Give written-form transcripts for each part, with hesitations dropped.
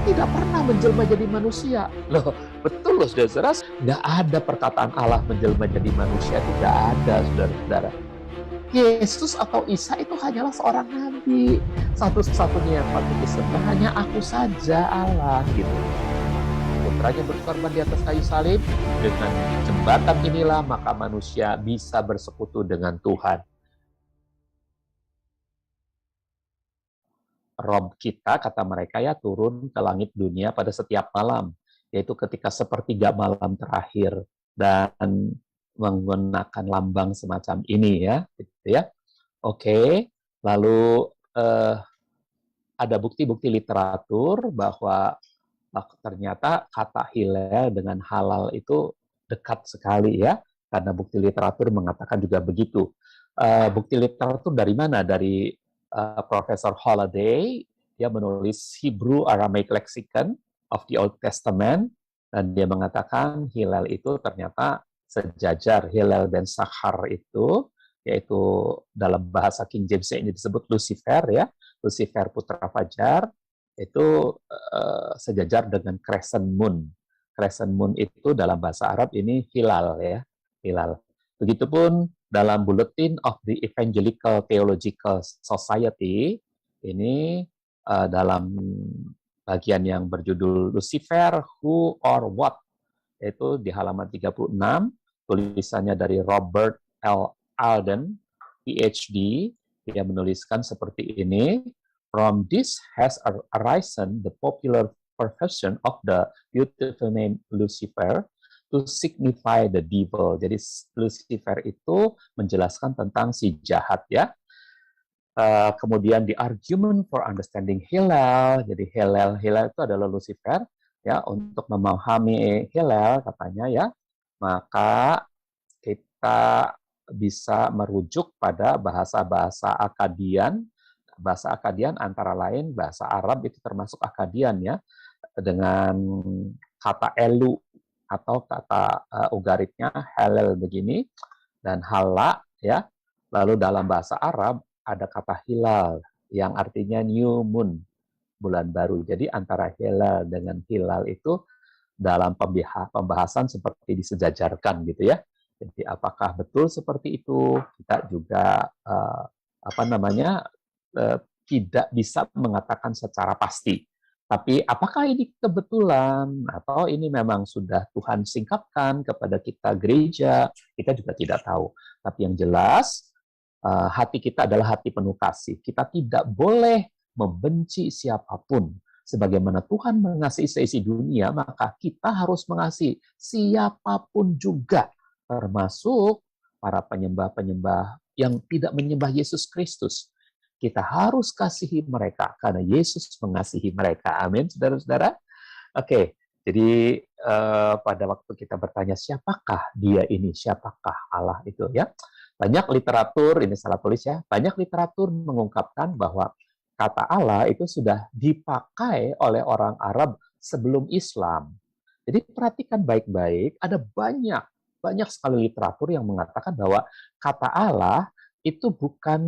tidak pernah menjelma jadi manusia. Loh, betul loh saudara-saudara, nggak ada perkataan Allah menjelma jadi manusia, tidak ada saudara-saudara. Yesus atau Isa itu hanyalah seorang nabi. Satu-satunya yang patut disembah hanya aku saja Allah gitu. Putranya berkorban di atas kayu salib, dengan jembatan inilah maka manusia bisa bersekutu dengan Tuhan. Rob kita, kata mereka ya, turun ke langit dunia pada setiap malam, yaitu ketika sepertiga malam terakhir, dan menggunakan lambang semacam ini ya, gitu ya. Oke, lalu ada bukti-bukti literatur bahwa ternyata kata hilal dengan halal itu dekat sekali ya, karena bukti literatur mengatakan juga begitu. Bukti literatur dari mana? Dari Profesor Holliday, dia menulis Hebrew Aramaic Lexicon of the Old Testament, dan dia mengatakan hilal itu ternyata sejajar. Hilal ben Sachar itu, yaitu dalam bahasa King James ini disebut Lucifer ya, Lucifer putra fajar, itu sejajar dengan crescent moon. Crescent moon itu dalam bahasa Arab ini hilal ya, hilal. Begitupun dalam Bulletin of the Evangelical Theological Society, ini dalam bagian yang berjudul Lucifer, Who or What, yaitu di halaman 36, tulisannya dari Robert L. Alden, PhD, dia menuliskan seperti ini: From this has arisen the popular profession of the beautiful name Lucifer to signify the devil. Jadi Lucifer itu menjelaskan tentang si jahat ya. Kemudian the argument for understanding Hillel. Jadi Hillel itu adalah Lucifer ya. Untuk memahami Hillel katanya ya, maka kita bisa merujuk pada bahasa-bahasa Akkadian. Bahasa Akkadian antara lain bahasa Arab itu termasuk Akkadian ya, dengan kata elu atau kata ugaritnya halal begini, dan hala ya. Lalu dalam bahasa Arab ada kata hilal yang artinya new moon, bulan baru. Jadi antara hilal dengan hilal itu dalam pembahasan seperti disejajarkan gitu ya. Jadi apakah betul seperti itu? Kita juga tidak bisa mengatakan secara pasti. Tapi apakah ini kebetulan atau ini memang sudah Tuhan singkapkan kepada kita gereja, kita juga tidak tahu. Tapi yang jelas, hati kita adalah hati penuh kasih. Kita tidak boleh membenci siapapun. Sebagaimana Tuhan mengasihi seisi dunia, maka kita harus mengasihi siapapun juga, termasuk para penyembah-penyembah yang tidak menyembah Yesus Kristus. Kita harus kasihi mereka karena Yesus mengasihi mereka. Amin, saudara-saudara. Oke, jadi pada waktu kita bertanya siapakah dia ini, siapakah Allah itu ya. Banyak literatur, ini salah tulis ya, banyak literatur mengungkapkan bahwa kata Allah itu sudah dipakai oleh orang Arab sebelum Islam. Jadi perhatikan baik-baik, ada banyak sekali literatur yang mengatakan bahwa kata Allah itu bukan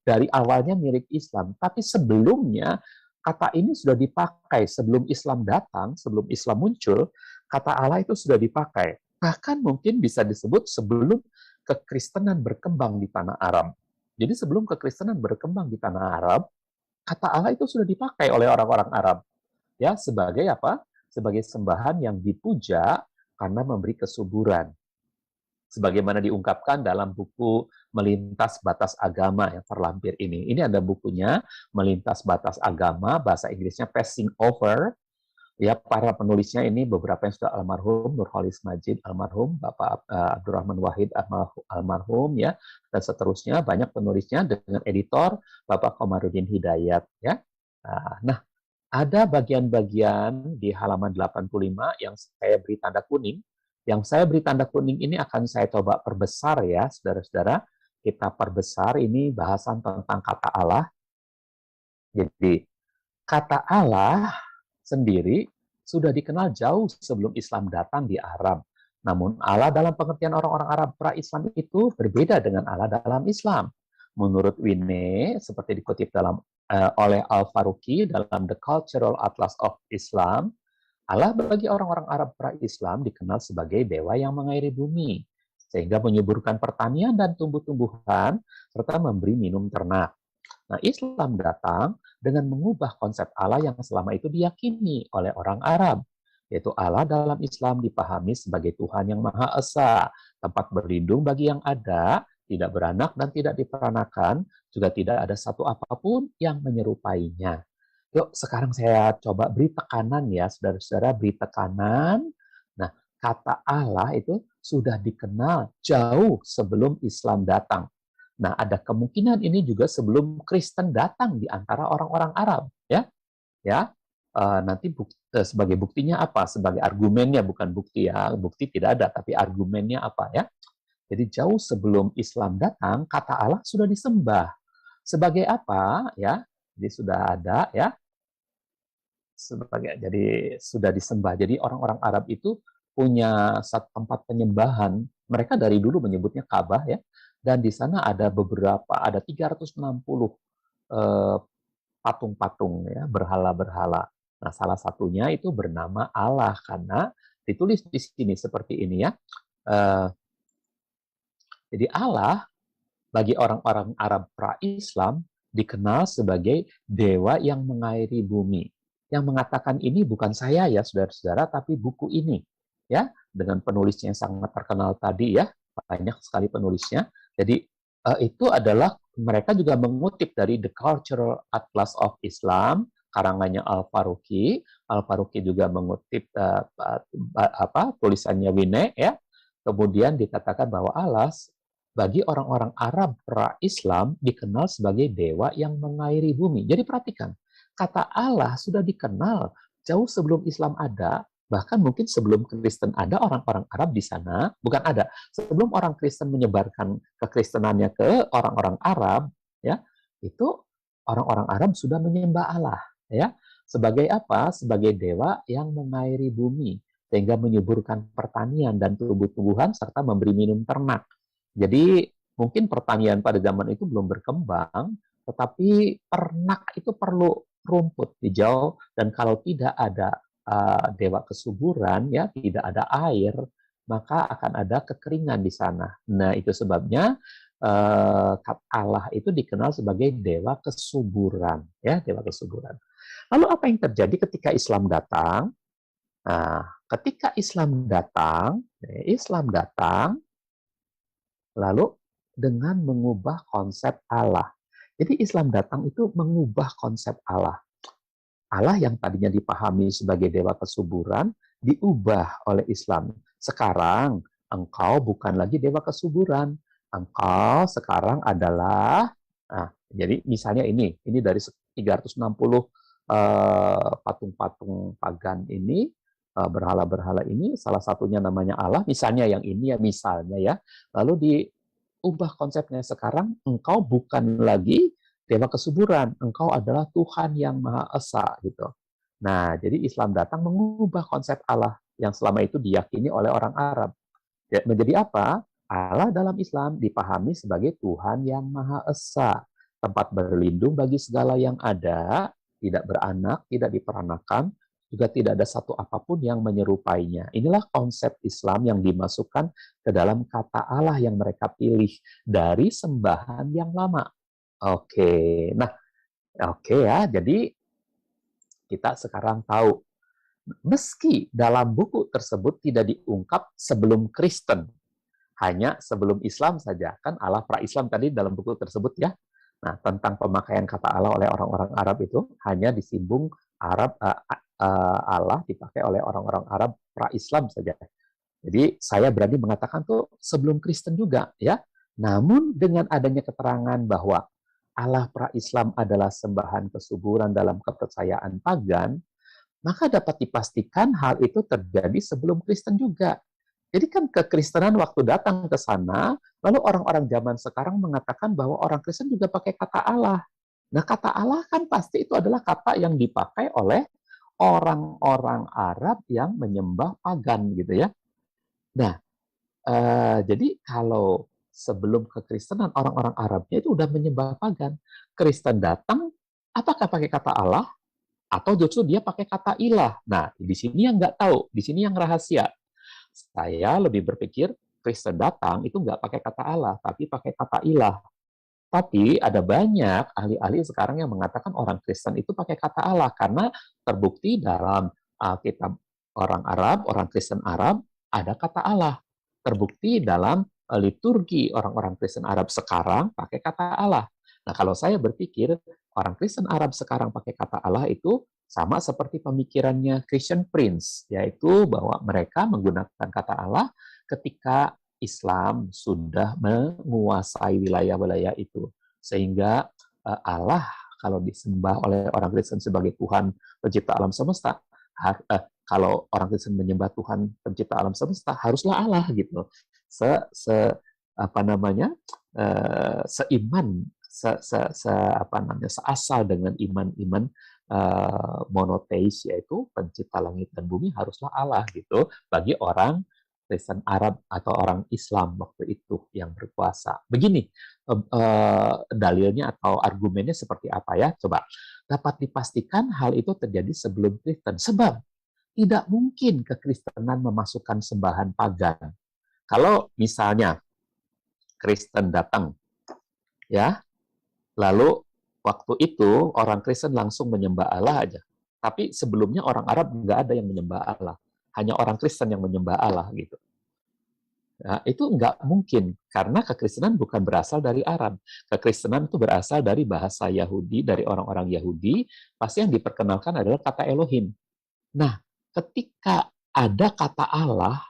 dari awalnya mirip Islam, tapi sebelumnya kata ini sudah dipakai sebelum Islam datang, sebelum Islam muncul, kata Allah itu sudah dipakai. Bahkan mungkin bisa disebut sebelum kekristenan berkembang di tanah Arab. Jadi sebelum kekristenan berkembang di tanah Arab, kata Allah itu sudah dipakai oleh orang-orang Arab ya, sebagai apa? Sebagai sembahan yang dipuja karena memberi kesuburan. Sebagaimana diungkapkan dalam buku Melintas Batas Agama yang terlampir ini. Ini ada bukunya, Melintas Batas Agama, bahasa Inggrisnya Passing Over. Ya, para penulisnya ini beberapa yang sudah almarhum, Nurholis Majid almarhum, Bapak Abdurrahman Wahid almarhum ya, dan seterusnya. Banyak penulisnya dengan editor Bapak Komarudin Hidayat ya. Nah, ada bagian-bagian di halaman 85 yang saya beri tanda kuning. Yang saya beri tanda kuning ini akan saya coba perbesar ya, saudara-saudara. Kita perbesar ini bahasan tentang kata Allah. Jadi, kata Allah sendiri sudah dikenal jauh sebelum Islam datang di Arab. Namun Allah dalam pengertian orang-orang Arab pra-Islam itu berbeda dengan Allah dalam Islam. Menurut Winne, seperti dikutip dalam oleh Al-Faruqi dalam The Cultural Atlas of Islam, Allah bagi orang-orang Arab pra-Islam dikenal sebagai dewa yang mengairi bumi, sehingga menyuburkan pertanian dan tumbuh-tumbuhan, serta memberi minum ternak. Nah, Islam datang dengan mengubah konsep Allah yang selama itu diyakini oleh orang Arab, yaitu Allah dalam Islam dipahami sebagai Tuhan yang Maha Esa, tempat berlindung bagi yang ada, tidak beranak dan tidak diperanakan, juga tidak ada satu apapun yang menyerupainya. Yuk, sekarang saya coba beri tekanan ya, saudara-saudara, beri tekanan. Nah, kata Allah itu sudah dikenal jauh sebelum Islam datang. Nah, ada kemungkinan ini juga sebelum Kristen datang di antara orang-orang Arab, ya. Ya. Nanti sebagai buktinya apa? Sebagai argumennya, bukan bukti ya. Bukti tidak ada, tapi argumennya apa ya? Jadi jauh sebelum Islam datang, kata Allah sudah disembah. Sebagai apa? Ya. Jadi sudah ada ya. Jadi sudah disembah. Jadi orang-orang Arab itu punya satu tempat penyembahan. Mereka dari dulu menyebutnya Ka'bah ya. Dan di sana ada 360 patung-patung ya, berhala-berhala. Nah, salah satunya itu bernama Allah karena ditulis di sini seperti ini ya. Jadi Allah bagi orang-orang Arab pra-Islam dikenal sebagai dewa yang mengairi bumi. Yang mengatakan ini bukan saya ya, saudara-saudara, tapi buku ini. Ya, dengan penulisnya yang sangat terkenal tadi ya, banyak sekali penulisnya. Jadi itu adalah mereka juga mengutip dari The Cultural Atlas of Islam, karangannya Al-Faruqi. Al-Faruqi juga mengutip tulisannya Winne ya. Kemudian dikatakan bahwa Allah bagi orang-orang Arab pra-Islam dikenal sebagai dewa yang mengairi bumi. Jadi perhatikan, kata Allah sudah dikenal jauh sebelum Islam ada, bahkan mungkin sebelum Kristen ada, orang-orang Arab di sana, bukan ada, sebelum orang Kristen menyebarkan kekristenannya ke orang-orang Arab, ya, itu orang-orang Arab sudah menyembah Allah, ya, sebagai apa? Sebagai dewa yang mengairi bumi, sehingga menyuburkan pertanian dan tumbuh-tumbuhan serta memberi minum ternak. Jadi mungkin pertanian pada zaman itu belum berkembang, tetapi ternak itu perlu rumput hijau, dan kalau tidak ada dewa kesuburan, ya tidak ada air, maka akan ada kekeringan di sana. Nah, itu sebabnya Allah itu dikenal sebagai dewa kesuburan, ya, dewa kesuburan. Lalu apa yang terjadi ketika Islam datang? Nah, ketika Islam datang, lalu dengan mengubah konsep Allah. Jadi Islam datang itu mengubah konsep Allah. Allah yang tadinya dipahami sebagai dewa kesuburan, diubah oleh Islam. Sekarang, engkau bukan lagi dewa kesuburan. Engkau sekarang adalah, jadi misalnya ini dari 360 patung-patung pagan ini, berhala-berhala ini, salah satunya namanya Allah, misalnya yang ini ya, misalnya ya, lalu diubah konsepnya. Sekarang engkau bukan lagi dewa kesuburan, engkau adalah Tuhan yang Maha Esa gitu. Nah, jadi Islam datang mengubah konsep Allah yang selama itu diyakini oleh orang Arab. Menjadi apa? Allah dalam Islam dipahami sebagai Tuhan yang Maha Esa, tempat berlindung bagi segala yang ada, tidak beranak, tidak diperanakan, juga tidak ada satu apapun yang menyerupainya. Inilah konsep Islam yang dimasukkan ke dalam kata Allah yang mereka pilih dari sembahan yang lama. Oke, nah, oke ya. Jadi kita sekarang tahu, meski dalam buku tersebut tidak diungkap sebelum Kristen, hanya sebelum Islam saja. Kan Allah pra-Islam tadi dalam buku tersebut ya. Nah, tentang pemakaian kata Allah oleh orang-orang Arab itu hanya disinggung Allah dipakai oleh orang-orang Arab pra-Islam saja. Jadi saya berani mengatakan tuh sebelum Kristen juga ya. Namun dengan adanya keterangan bahwa Allah pra-Islam adalah sembahan kesuburan dalam kepercayaan pagan, maka dapat dipastikan hal itu terjadi sebelum Kristen juga. Jadi kan kekristenan waktu datang ke sana, lalu orang-orang zaman sekarang mengatakan bahwa orang Kristen juga pakai kata Allah. Nah, kata Allah kan pasti itu adalah kata yang dipakai oleh orang-orang Arab yang menyembah pagan gitu ya. Nah, jadi kalau sebelum kekristenan orang-orang Arabnya itu udah menyembah pagan. Kristen datang, Apakah pakai kata Allah atau justru dia pakai kata ilah? Nah, di sini yang nggak tahu, di sini yang rahasia. Saya lebih berpikir Kristen datang itu nggak pakai kata Allah, tapi pakai kata ilah. Tapi ada banyak ahli-ahli sekarang yang mengatakan orang Kristen itu pakai kata Allah karena terbukti dalam Alkitab orang Arab, orang Kristen Arab ada kata Allah. Terbukti dalam liturgi orang-orang Kristen Arab sekarang pakai kata Allah. Nah, kalau saya berpikir orang Kristen Arab sekarang pakai kata Allah itu sama seperti pemikirannya Christian Prince, yaitu bahwa mereka menggunakan kata Allah ketika Islam sudah menguasai wilayah-wilayah itu. Sehingga Allah kalau disembah oleh orang Kristen sebagai Tuhan pencipta alam semesta, kalau orang Kristen menyembah Tuhan pencipta alam semesta, haruslah Allah gitu. Seiman, seasal dengan iman-iman monoteis, yaitu pencipta langit dan bumi haruslah Allah gitu bagi orang Kristen Arab atau orang Islam waktu itu yang berkuasa. Begini dalilnya atau argumennya seperti apa ya? Coba. Dapat dipastikan hal itu terjadi sebelum Kristen. Sebab tidak mungkin kekristenan memasukkan sembahan pagan. Kalau misalnya Kristen datang, ya, lalu waktu itu orang Kristen langsung menyembah Allah aja. Tapi sebelumnya orang Arab nggak ada yang menyembah Allah. Hanya orang Kristen yang menyembah Allah gitu. Nah, itu nggak mungkin karena kekristenan bukan berasal dari Arab. Kekristenan itu berasal dari bahasa Yahudi, dari orang-orang Yahudi. Pasti yang diperkenalkan adalah kata Elohim. Nah, ketika ada kata Allah,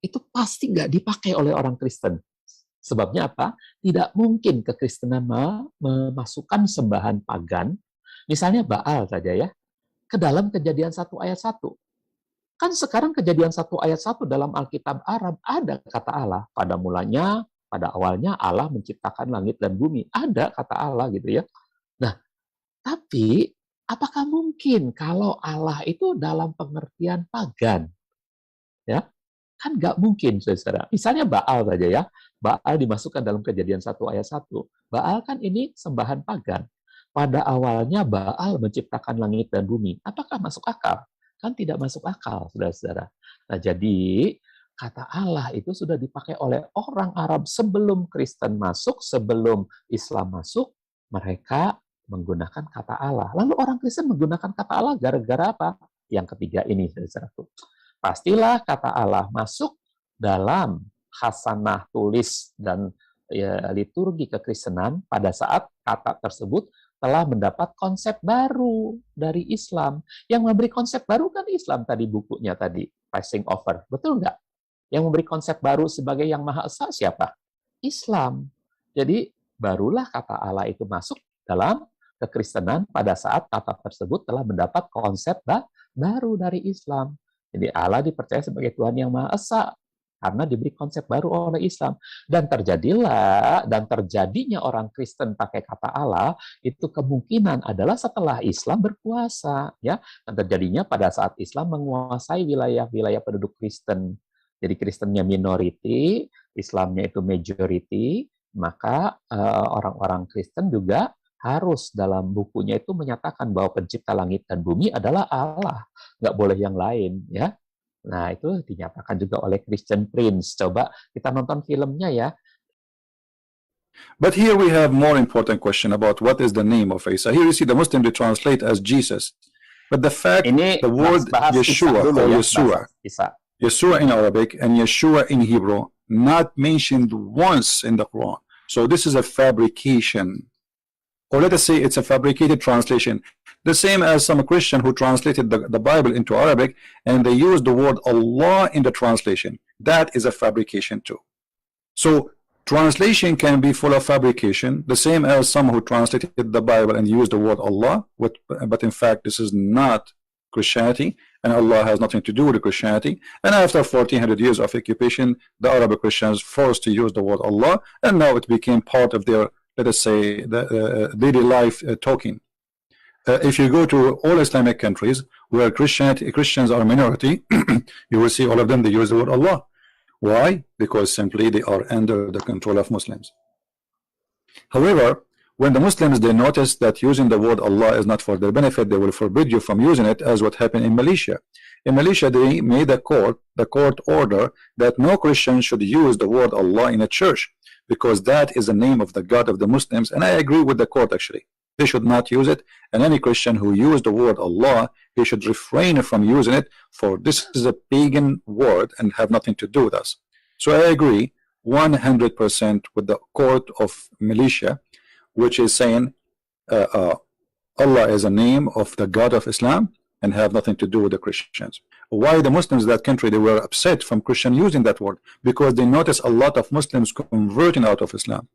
itu pasti nggak dipakai oleh orang Kristen. Sebabnya apa? Tidak mungkin kekristenan memasukkan sembahan pagan, misalnya Baal saja ya, ke dalam Kejadian 1 ayat 1. Kan sekarang Kejadian 1 ayat 1 dalam Alkitab Arab ada kata Allah. Pada mulanya, pada awalnya Allah menciptakan langit dan bumi. Ada kata Allah gitu ya. Nah, tapi apakah mungkin kalau Allah itu dalam pengertian pagan? Ya, kan nggak mungkin, saudara. Misalnya Baal saja ya. Baal dimasukkan dalam Kejadian 1 ayat 1. Baal kan ini sembahan pagan. Pada awalnya Baal menciptakan langit dan bumi. Apakah masuk akal? Kan tidak masuk akal, saudara-saudara. Nah, jadi kata Allah itu sudah dipakai oleh orang Arab sebelum Kristen masuk, sebelum Islam masuk, mereka menggunakan kata Allah. Lalu orang Kristen menggunakan kata Allah gara-gara apa? Yang ketiga ini, saudara-saudara. Pastilah kata Allah masuk dalam khasanah tulis dan liturgi kekristenan pada saat kata tersebut telah mendapat konsep baru dari Islam. Yang memberi konsep baru kan Islam tadi, bukunya tadi, Passing Over. Betul nggak? Yang memberi konsep baru sebagai yang Maha Esa siapa? Islam. Jadi barulah kata Allah itu masuk dalam kekristenan pada saat kata tersebut telah mendapat konsep baru dari Islam. Jadi Allah dipercaya sebagai Tuhan yang Maha Esa karena diberi konsep baru oleh Islam. Dan terjadinya orang Kristen pakai kata Allah itu kemungkinan adalah setelah Islam berkuasa, ya. Dan terjadinya pada saat Islam menguasai wilayah-wilayah penduduk Kristen. Jadi Kristennya minority, Islamnya itu majority, maka orang-orang Kristen juga harus dalam bukunya itu menyatakan bahwa pencipta langit dan bumi adalah Allah, nggak boleh yang lain, ya. Nah, itu dinyatakan juga oleh Christian Prince. Coba kita nonton filmnya ya. But here we have more important question about what is the name of Isa. Here you see the Muslim they translate as Jesus. But the fact the word Yeshua or Yeshua, Yeshua in Arabic and Yeshua in Hebrew not mentioned once in the Quran. So this is a fabrication. Or let us say it's a fabricated translation. The same as some Christian who translated the Bible into Arabic and they used the word Allah in the translation. That is a fabrication too. So translation can be full of fabrication, the same as some who translated the Bible and used the word Allah, but in fact this is not Christianity, and Allah has nothing to do with Christianity. And after 1400 years of occupation, the Arabic Christians forced to use the word Allah, and now it became part of their, let us say, the daily life talking. If you go to all Islamic countries where Christians are a minority, you will see all of them, they use the word Allah. Why? Because simply they are under the control of Muslims. However, When the Muslims, they notice that using the word Allah is not for their benefit, they will forbid you from using it, as what happened in Malaysia. In Malaysia, they made the court order that no Christian should use the word Allah in a church, because that is the name of the God of the Muslims. And I agree with the court, actually. They should not use it, and any Christian who used the word Allah, he should refrain from using it, for this is a pagan word and have nothing to do with us. So I agree 100% with the court of Malaysia, which is saying Allah is a name of the God of Islam and have nothing to do with the Christians. Why the Muslims in that country, they were upset from Christian using that word? Because they noticed a lot of Muslims converting out of Islam.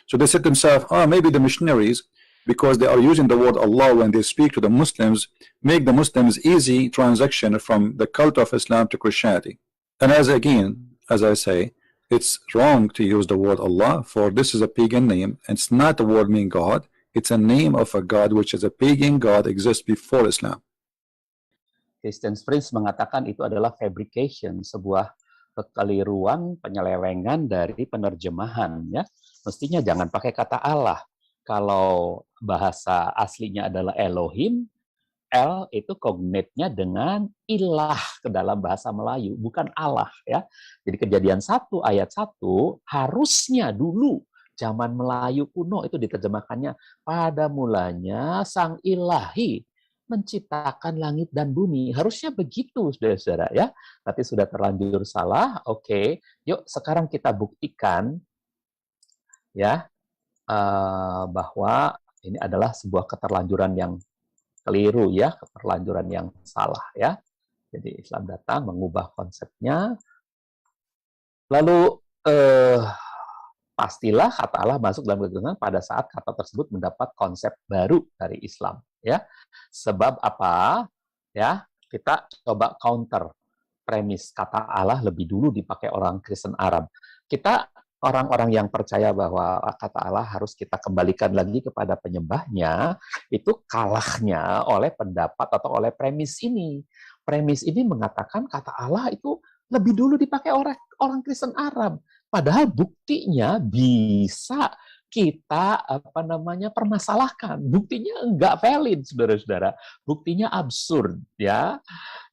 So they said to themselves, oh, maybe the missionaries, because they are using the word Allah when they speak to the Muslims, make the Muslims easy transaction from the cult of Islam to Christianity. And as I say, it's wrong to use the word Allah, for this is a pagan name. It's not the word mean God. It's a name of a God which is a pagan God, exists before Islam. Christian Prince mengatakan itu adalah fabrication, sebuah kekeliruan, penyelewengan dari penerjemahan. Ya, mestinya jangan pakai kata Allah. Kalau bahasa aslinya adalah Elohim, L itu kognatnya dengan ilah ke dalam bahasa Melayu, bukan Allah, ya. Jadi Kejadian 1 ayat 1 harusnya dulu zaman Melayu kuno itu diterjemahkannya, pada mulanya Sang Ilahi menciptakan langit dan bumi. Harusnya begitu, saudara-saudara, ya. Tapi sudah terlanjur salah. Oke, yuk sekarang kita buktikan, ya, bahwa ini adalah sebuah keterlanjuran yang keliru, ya, keterlanjuran yang salah, ya. Jadi Islam datang mengubah konsepnya. Lalu pastilah kata Allah masuk dalam kegengan pada saat kata tersebut mendapat konsep baru dari Islam, ya. Sebab apa? Ya, kita coba counter premis kata Allah lebih dulu dipakai orang Kristen Arab. Kita orang-orang yang percaya bahwa kata Allah harus kita kembalikan lagi kepada penyembahnya, itu kalahnya oleh pendapat atau oleh premis ini. Premis ini mengatakan kata Allah itu lebih dulu dipakai oleh orang Kristen Arab. Padahal buktinya bisa kita permasalahkan. Buktinya enggak valid, saudara-saudara. Buktinya absurd, ya.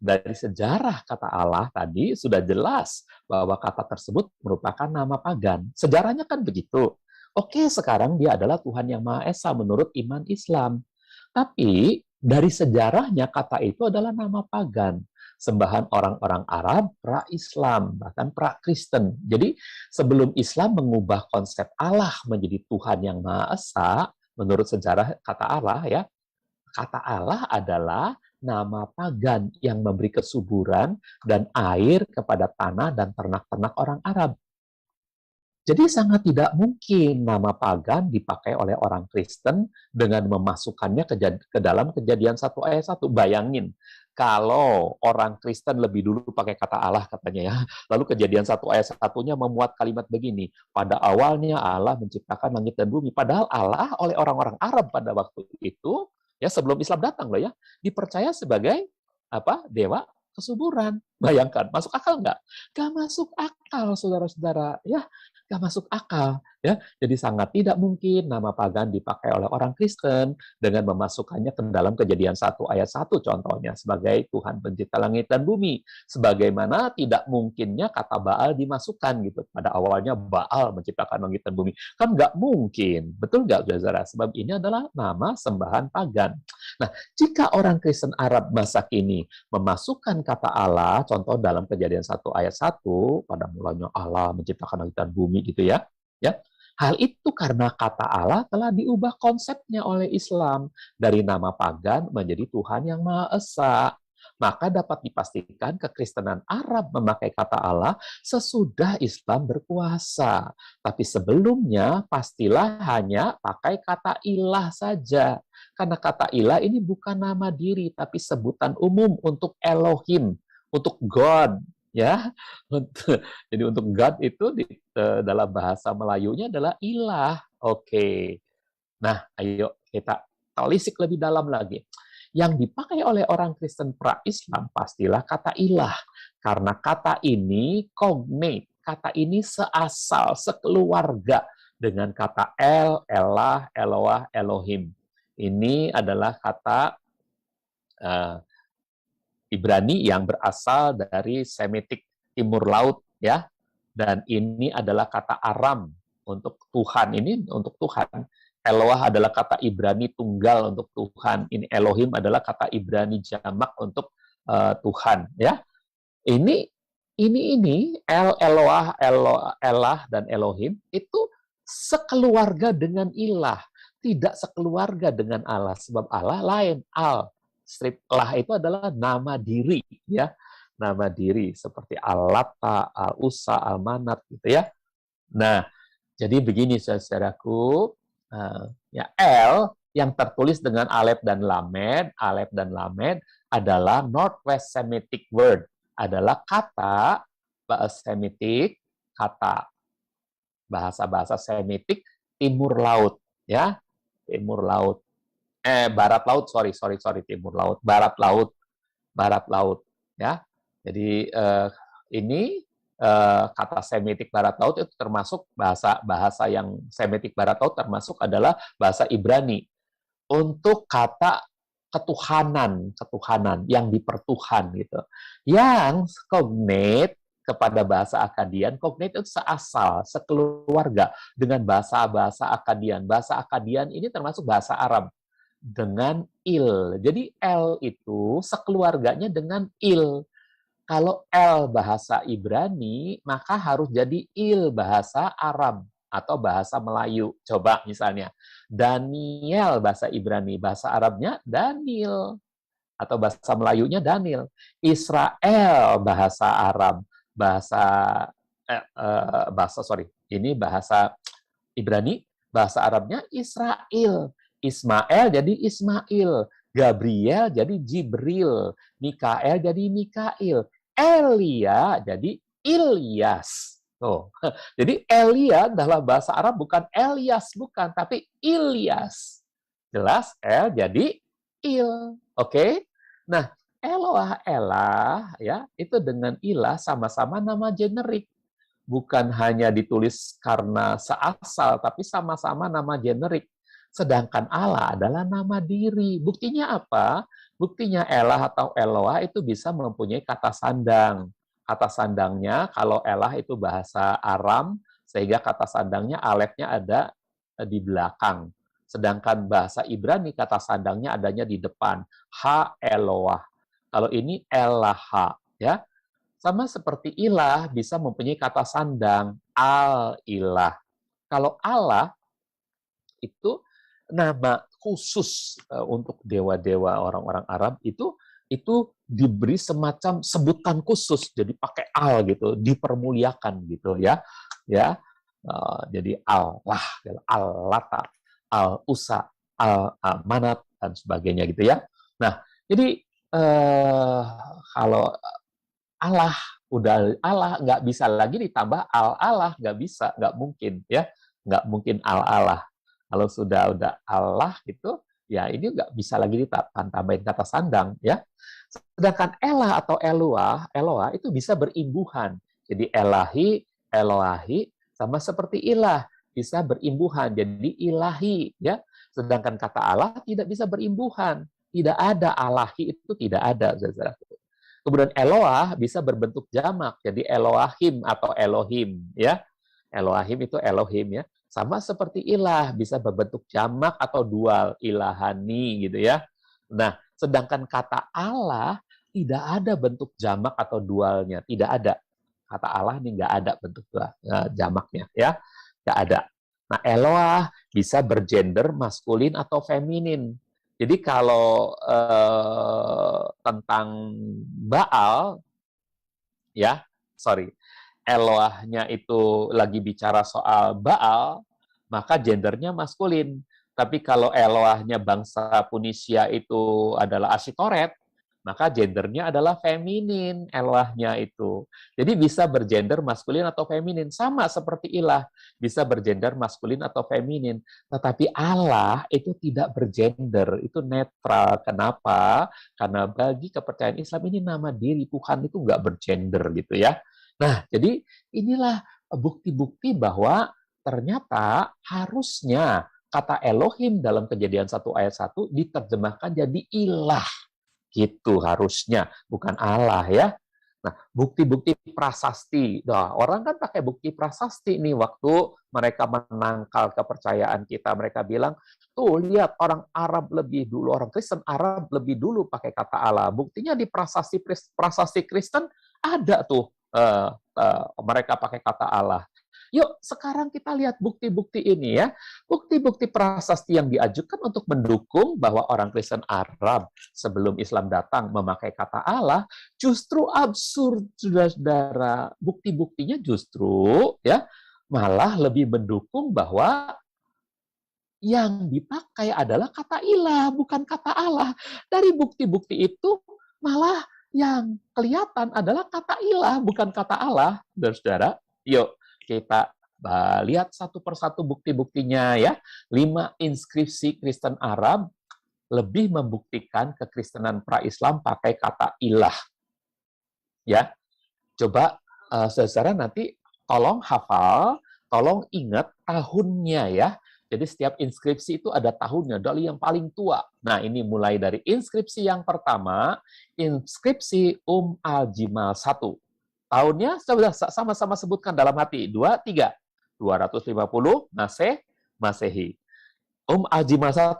Dari sejarah kata Allah tadi sudah jelas bahwa kata tersebut merupakan nama pagan. Sejarahnya kan begitu. Oke, sekarang dia adalah Tuhan yang Maha Esa menurut iman Islam. Tapi dari sejarahnya kata itu adalah nama pagan. Sembahan orang-orang Arab pra-Islam, bahkan pra-Kristen. Jadi sebelum Islam mengubah konsep Allah menjadi Tuhan yang Maha Esa, menurut sejarah kata Allah, ya, kata Allah adalah nama pagan yang memberi kesuburan dan air kepada tanah dan ternak-ternak orang Arab. Jadi sangat tidak mungkin nama pagan dipakai oleh orang Kristen dengan memasukkannya ke dalam Kejadian 1 ayat 1. Bayangin, kalau orang Kristen lebih dulu pakai kata Allah katanya, ya. Lalu Kejadian 1 ayat 1-nya memuat kalimat begini, pada awalnya Allah menciptakan langit dan bumi. Padahal Allah oleh orang-orang Arab pada waktu itu, ya sebelum Islam datang loh, ya, dipercaya sebagai dewa kesuburan. Bayangkan, masuk akal nggak? Nggak masuk akal, saudara-saudara. Ya, nggak masuk akal. Ya, jadi sangat tidak mungkin nama pagan dipakai oleh orang Kristen dengan memasukkannya ke dalam Kejadian 1 ayat 1 contohnya sebagai Tuhan pencipta langit dan bumi. Sebagaimana tidak mungkinnya kata Baal dimasukkan gitu. Pada awalnya Baal menciptakan langit dan bumi. Kan nggak mungkin. Betul nggak, saudara? Sebab ini adalah nama sembahan pagan. Nah, jika orang Kristen Arab masa kini memasukkan kata Allah, contoh dalam Kejadian 1 ayat 1, pada mulanya Allah menciptakan langit dan bumi gitu, ya. Ya. Hal itu karena kata Allah telah diubah konsepnya oleh Islam dari nama pagan menjadi Tuhan yang Maha Esa. Maka dapat dipastikan kekristenan Arab memakai kata Allah sesudah Islam berkuasa. Tapi sebelumnya pastilah hanya pakai kata ilah saja. Karena kata ilah ini bukan nama diri, tapi sebutan umum untuk Elohim, untuk God. Ya, jadi untuk God itu dalam bahasa Melayunya adalah ilah. Oke. Nah, ayo kita telisik lebih dalam lagi. Yang dipakai oleh orang Kristen pra-Islam pastilah kata ilah. Karena kata ini cognate, kata ini seasal, sekeluarga dengan kata El, Elah, Eloah, Elohim. Ini adalah kata Ibrani yang berasal dari Semitik Timur Laut, ya. Dan ini adalah kata Aram untuk Tuhan. Ini untuk Tuhan. Eloah adalah kata Ibrani tunggal untuk Tuhan. Ini Elohim adalah kata Ibrani jamak untuk Tuhan, ya. Ini El, Eloah, Elah dan Elohim itu sekeluarga dengan ilah, tidak sekeluarga dengan Allah, sebab Allah lain. Lah itu adalah nama diri, ya, nama diri seperti Al-Lata, Al-Usa, Al-Manat, gitu ya. Nah, jadi begini saudaraku, ya El yang tertulis dengan Alef dan Lamed adalah Northwest Semitic word, adalah kata Semitik, kata bahasa-bahasa Semitik Timur Laut, ya, Timur Laut, Barat Laut, sorry, Timur Laut, Barat Laut, ya. Jadi ini kata Semitik Barat Laut itu termasuk bahasa yang Semitik Barat Laut termasuk adalah bahasa Ibrani untuk kata ketuhanan yang dipertuhan gitu. Yang cognate kepada bahasa Akkadian, cognate itu seasal, sekeluarga dengan bahasa Akkadian. Bahasa Akkadian ini termasuk bahasa Arab dengan il. Jadi el itu sekeluarganya dengan il. Kalau el bahasa Ibrani, maka harus jadi il bahasa Arab atau bahasa Melayu. Coba misalnya, Daniel bahasa Ibrani, bahasa Arabnya Daniel, atau bahasa Melayunya Daniel. Israel bahasa Arab, ini bahasa Ibrani, bahasa Arabnya Israel. Ismail jadi Ismail, Gabriel jadi Jibril, Mikael jadi Mikail, Elia jadi Ilyas. Oh, jadi Elia dalam bahasa Arab bukan Elias, bukan, tapi Ilyas. Jelas, El jadi Il. Oke? Nah, Eloah, Elah, ya, itu dengan ilah sama-sama nama generik. Bukan hanya ditulis karena seasal, tapi sama-sama nama generik. Sedangkan Allah adalah nama diri. Buktinya apa? Buktinya Elah atau Eloah itu bisa mempunyai kata sandang. Kata sandangnya, kalau Elah itu bahasa Aram, sehingga kata sandangnya, alefnya ada di belakang. Sedangkan bahasa Ibrani, kata sandangnya adanya di depan. Ha Eloah. Kalau ini Elaha, ya. Sama seperti ilah, bisa mempunyai kata sandang, al-ilah. Kalau Allah, itu nama khusus untuk dewa-dewa orang-orang Arab itu diberi semacam sebutan khusus, jadi pakai al gitu, dipermuliakan gitu ya, jadi Allah, Al-Lata, Al-Usa, Al-Manat dan sebagainya gitu ya. Nah, jadi kalau Allah udah Allah, nggak bisa lagi ditambah al-Allah, nggak bisa, nggak mungkin ya, nggak mungkin al-Allah. Kalau sudah Allah gitu, ya ini nggak bisa lagi ditambahin kata sandang ya. Sedangkan Elah atau Eloah itu bisa berimbuhan. Jadi Elahi, Eloahi sama seperti ilah, bisa berimbuhan jadi ilahi ya. Sedangkan kata Allah tidak bisa berimbuhan. Tidak ada Alahi, itu tidak ada. Kemudian Eloah bisa berbentuk jamak jadi Eloahim atau Elohim ya. Elohim itu Elohim ya. Sama seperti ilah, bisa berbentuk jamak atau dual, ilahani gitu ya. Nah, sedangkan kata Allah tidak ada bentuk jamak atau dualnya, tidak ada. Kata Allah ini nggak ada bentuk jamaknya ya, nggak ada. Nah, Eloah bisa bergender maskulin atau feminin. Jadi kalau tentang Baal, ya, Eloahnya itu lagi bicara soal Baal, maka gendernya maskulin. Tapi kalau Eloahnya bangsa Punisia itu adalah Asitoret, maka gendernya adalah feminin, Eloahnya itu. Jadi bisa bergender maskulin atau feminin. Sama seperti ilah, bisa bergender maskulin atau feminin. Tetapi Allah itu tidak bergender, itu netral. Kenapa? Karena bagi kepercayaan Islam ini nama diri Tuhan itu nggak bergender gitu ya. Nah, jadi inilah bukti-bukti bahwa ternyata harusnya kata Elohim dalam Kejadian 1 ayat 1 diterjemahkan jadi ilah. Gitu harusnya, bukan Allah ya. Nah, bukti-bukti prasasti. Nah, orang kan pakai bukti prasasti nih waktu mereka menangkal kepercayaan kita. Mereka bilang, tuh lihat orang Arab lebih dulu, orang Kristen Arab lebih dulu pakai kata Allah. Buktinya di prasasti Kristen ada tuh mereka pakai kata Allah. Yuk, sekarang kita lihat bukti-bukti ini ya. Bukti-bukti prasasti yang diajukan untuk mendukung bahwa orang Kristen Arab sebelum Islam datang memakai kata Allah justru absurd, saudara-saudara. Bukti-buktinya justru ya malah lebih mendukung bahwa yang dipakai adalah kata ilah, bukan kata Allah. Dari bukti-bukti itu malah yang kelihatan adalah kata ilah, bukan kata Allah, saudara-saudara. Yuk, kita lihat satu persatu bukti-buktinya ya. 5 inskripsi Kristen Arab lebih membuktikan kekristenan pra-Islam pakai kata ilah. Ya, coba saudara nanti tolong hafal, tolong ingat tahunnya ya. Jadi setiap inskripsi itu ada tahunnya, dari yang paling tua. Nah, ini mulai dari inskripsi yang pertama, inskripsi al-Jimal 1. Tahunnya sama-sama sebutkan dalam hati. 2, 3. 250 Masehi. Al-Jimal 1,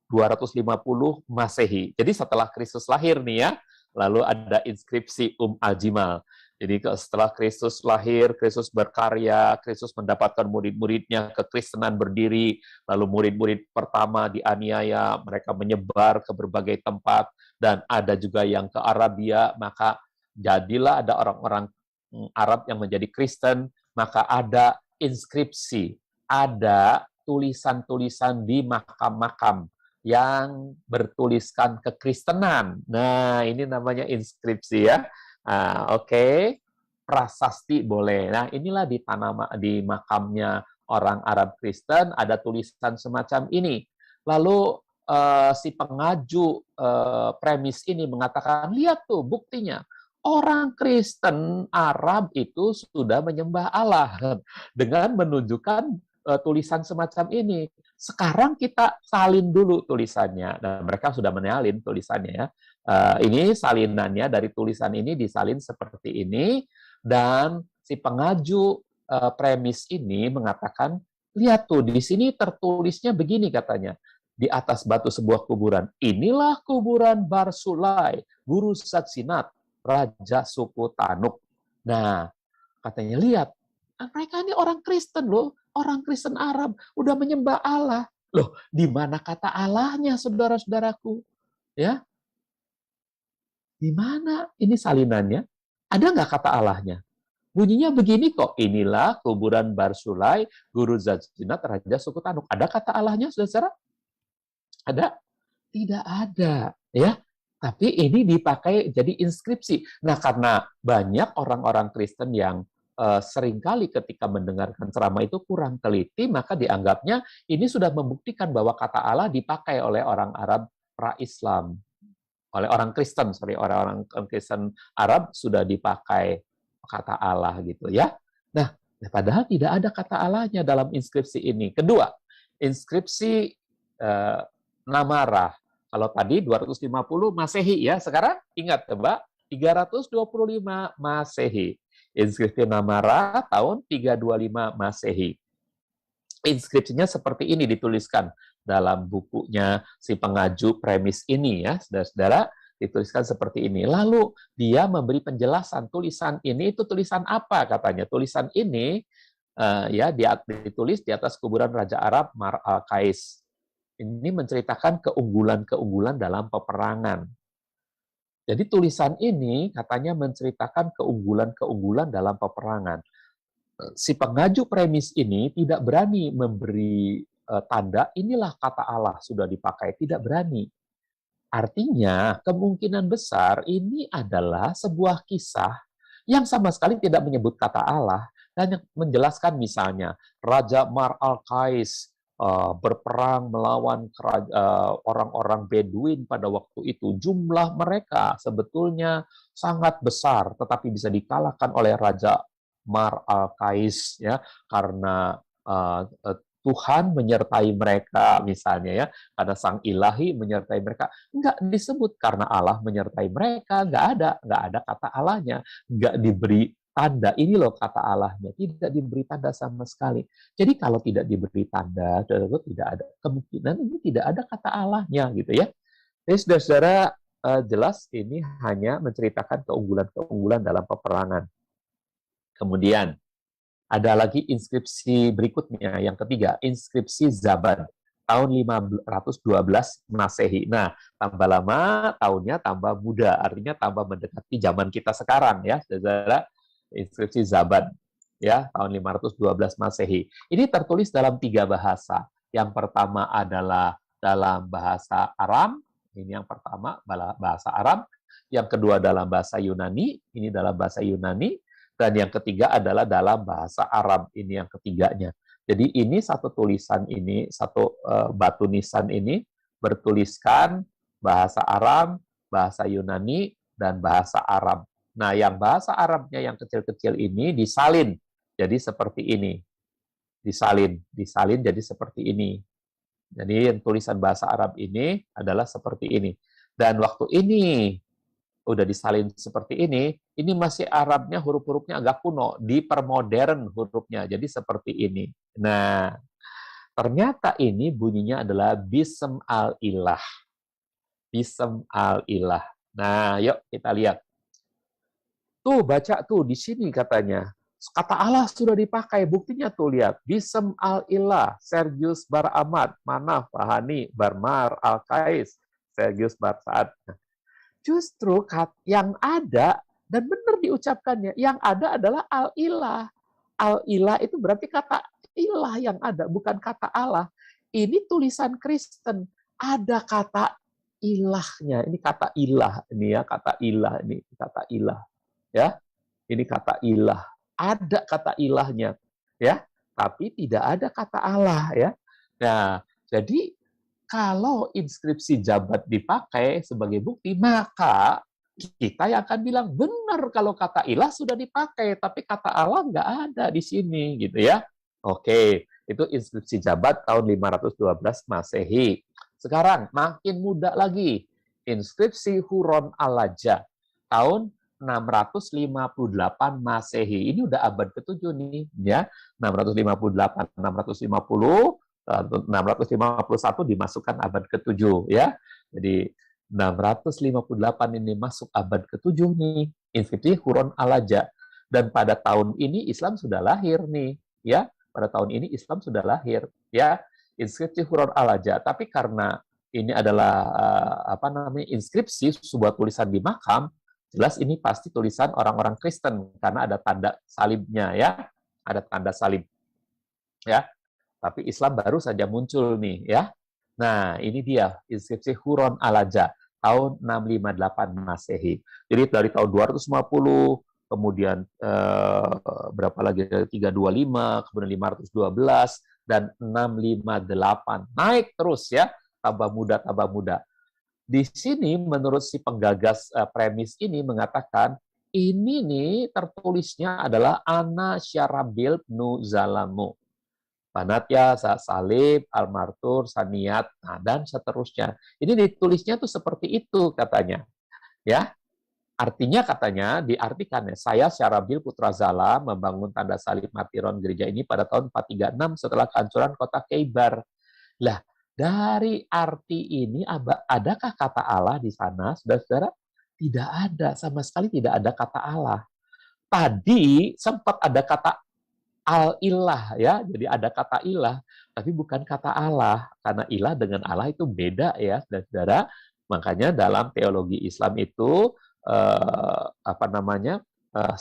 250 Masehi. Jadi setelah Kristus lahir nih ya, lalu ada inskripsi al-Jimal. Jadi setelah Kristus lahir, Kristus berkarya, Kristus mendapatkan murid-muridnya, kekristenan berdiri, lalu murid-murid pertama dianiaya, mereka menyebar ke berbagai tempat, dan ada juga yang ke Arabia, maka jadilah ada orang-orang Arab yang menjadi Kristen, maka ada inskripsi, ada tulisan-tulisan di makam-makam yang bertuliskan kekristenan. Nah, ini namanya inskripsi ya. Oke. Prasasti boleh. Nah, inilah di makamnya orang Arab Kristen ada tulisan semacam ini. Lalu si pengaju premis ini mengatakan, lihat tuh buktinya. Orang Kristen Arab itu sudah menyembah Allah dengan menunjukkan tulisan semacam ini. Sekarang kita salin dulu tulisannya. Dan mereka sudah menyalin tulisannya ya. Ini salinannya dari tulisan ini disalin seperti ini, dan si pengaju premis ini mengatakan, lihat tuh di sini tertulisnya begini katanya, di atas batu sebuah kuburan, inilah kuburan Barsulai, guru Satsinat, raja suku Tanuk. Nah, katanya lihat, mereka ini orang Kristen loh, orang Kristen Arab, udah menyembah Allah. Loh, di mana kata Allahnya, saudara-saudaraku? Ya, di mana ini salinannya? Ada nggak kata Allahnya? Bunyinya begini kok, inilah kuburan Barsulai, guru Zatzinat, raja suku Tanuk. Ada kata Allahnya, saudara? Ada? Tidak ada. Ya, tapi ini dipakai jadi inskripsi. Nah, karena banyak orang-orang Kristen yang seringkali ketika mendengarkan ceramah itu kurang teliti, maka dianggapnya ini sudah membuktikan bahwa kata Allah dipakai oleh orang Arab pra-Islam. Oleh orang Kristen, orang Kristen Arab sudah dipakai kata Allah gitu ya. Nah, padahal tidak ada kata Allahnya dalam inskripsi ini. Kedua, inskripsi Namarah. Kalau tadi 250 Masehi ya, sekarang ingat coba 325 Masehi. Inskripsi Namarah tahun 325 Masehi. Inskripsinya seperti ini dituliskan dalam bukunya si pengaju premis ini ya, saudara-saudara, dituliskan seperti ini. Lalu dia memberi penjelasan tulisan ini itu tulisan apa katanya. Tulisan ini ya ditulis di atas kuburan Raja Arab Mar al-Qais. Ini menceritakan keunggulan-keunggulan dalam peperangan. Jadi tulisan ini katanya menceritakan keunggulan-keunggulan dalam peperangan. Si pengaju premis ini tidak berani memberi tanda, inilah kata Allah sudah dipakai, tidak berani. Artinya, kemungkinan besar ini adalah sebuah kisah yang sama sekali tidak menyebut kata Allah, dan menjelaskan misalnya, Raja Mar al-Qais berperang melawan orang-orang Beduin pada waktu itu. Jumlah mereka sebetulnya sangat besar, tetapi bisa dikalahkan oleh Raja Mar al-Qais ya, karena Tuhan menyertai mereka misalnya ya, karena Sang Ilahi menyertai mereka. Enggak disebut karena Allah menyertai mereka, enggak ada kata Allahnya, enggak diberi tanda. Ini loh kata Allahnya, tidak diberi tanda sama sekali. Jadi kalau tidak diberi tanda, tidak ada kemungkinan ini tidak ada kata Allahnya gitu ya. Jadi saudara-saudara, jelas ini hanya menceritakan keunggulan-keunggulan dalam peperangan. Kemudian ada lagi inskripsi berikutnya, yang ketiga, inskripsi Zabad, tahun 512 Masehi. Nah, tambah lama, tahunnya tambah muda, artinya tambah mendekati zaman kita sekarang, ya, saudara. Inskripsi Zabad, ya, tahun 512 Masehi. Ini tertulis dalam 3 bahasa. Yang pertama adalah dalam bahasa Aram, ini yang pertama, bahasa Aram. Yang kedua dalam bahasa Yunani, ini dalam bahasa Yunani. Dan yang ketiga adalah dalam bahasa Arab, ini yang ketiganya. Jadi ini satu tulisan ini, satu batu nisan ini bertuliskan bahasa Arab, bahasa Yunani, dan bahasa Arab. Nah, yang bahasa Arabnya yang kecil-kecil ini disalin, jadi seperti ini. Disalin jadi seperti ini. Jadi yang tulisan bahasa Arab ini adalah seperti ini. Dan waktu ini udah disalin seperti ini masih Arabnya, huruf-hurufnya agak kuno, dipermodern hurufnya, jadi seperti ini. Nah, ternyata ini bunyinya adalah Bism al-Ilah. Bism al-Ilah. Nah, yuk kita lihat. Tuh, baca tuh, di sini katanya. Kata Allah sudah dipakai, buktinya tuh lihat. Bism al-Ilah, Sergius Bar Ahmad, Manaf, Rahani, Barmar, Al-Qais, Sergius Bar Saad. Justru yang ada, dan benar diucapkannya, yang ada adalah al-ilah. Al-ilah itu berarti kata ilah yang ada, bukan kata Allah. Ini tulisan Kristen, ada kata ilahnya. Ini kata ilah, ini ya, kata ilah, ini kata ilah. Ya, ini kata ilah. Ada kata ilahnya, ya, tapi tidak ada kata Allah, ya. Nah, jadi kalau inskripsi Zabad dipakai sebagai bukti, maka kita yang akan bilang, benar kalau kata ilah sudah dipakai, tapi kata Allah nggak ada di sini, gitu ya. Oke, itu inskripsi Zabad tahun 512 Masehi. Sekarang, makin muda lagi, inskripsi Huron Alaja, tahun 658 Masehi. Ini udah abad ke-7 nih, ya. 658, 650, 651 dimasukkan abad ke-7 ya. Jadi 658 ini masuk abad ke-7 nih, inskripsi Huron Alaja. Dan pada tahun ini Islam sudah lahir nih, ya. Pada tahun ini Islam sudah lahir, ya. Inskripsi Huron Alaja. Tapi karena ini adalah inskripsi sebuah tulisan di makam, jelas ini pasti tulisan orang-orang Kristen karena ada tanda salibnya, ya. Ada tanda salib. Ya. Tapi Islam baru saja muncul nih, ya. Nah, ini dia inskripsi Huron Alaja tahun 658 Masehi. Jadi dari tahun 250, kemudian berapa lagi, 325, kemudian 512 dan 658. Naik terus ya, tambah muda. Di sini menurut si penggagas premis ini mengatakan ini nih tertulisnya adalah Ana Syarabil bnu Zalamu. Panatya, Salib, Al-Martur, Saniyat, nah, dan seterusnya. Ini ditulisnya tuh seperti itu katanya. Ya, artinya katanya, diartikannya, saya Syarabil putra Zala membangun tanda salib martiron gereja ini pada tahun 436 setelah kehancuran kota Khaybar. Lah, dari arti ini, adakah kata Allah di sana, saudara-saudara? Tidak ada, sama sekali tidak ada kata Allah. Tadi sempat ada kata al-ilah, ya, jadi ada kata ilah, tapi bukan kata Allah, karena ilah dengan Allah itu beda ya, saudara. Makanya dalam teologi Islam itu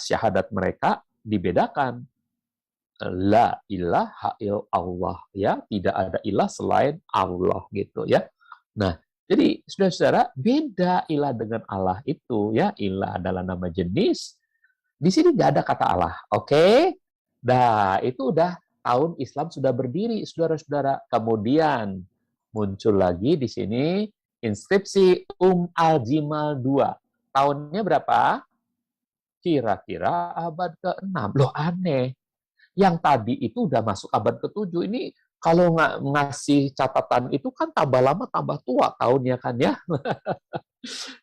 syahadat mereka dibedakan. La ilaha illallah, ya, tidak ada ilah selain Allah gitu ya. Nah, jadi saudara-saudara, beda ilah dengan Allah itu ya, ilah adalah nama jenis. Di sini nggak ada kata Allah, oke? Nah, itu udah tahun Islam sudah berdiri, saudara-saudara. Kemudian muncul lagi di sini inskripsi Al-Jimal II. Tahunnya berapa? Kira-kira abad ke-6. Loh, aneh. Yang tadi itu udah masuk abad ke-7. Ini kalau nggak ngasih catatan itu kan tambah lama tambah tua tahunnya kan ya.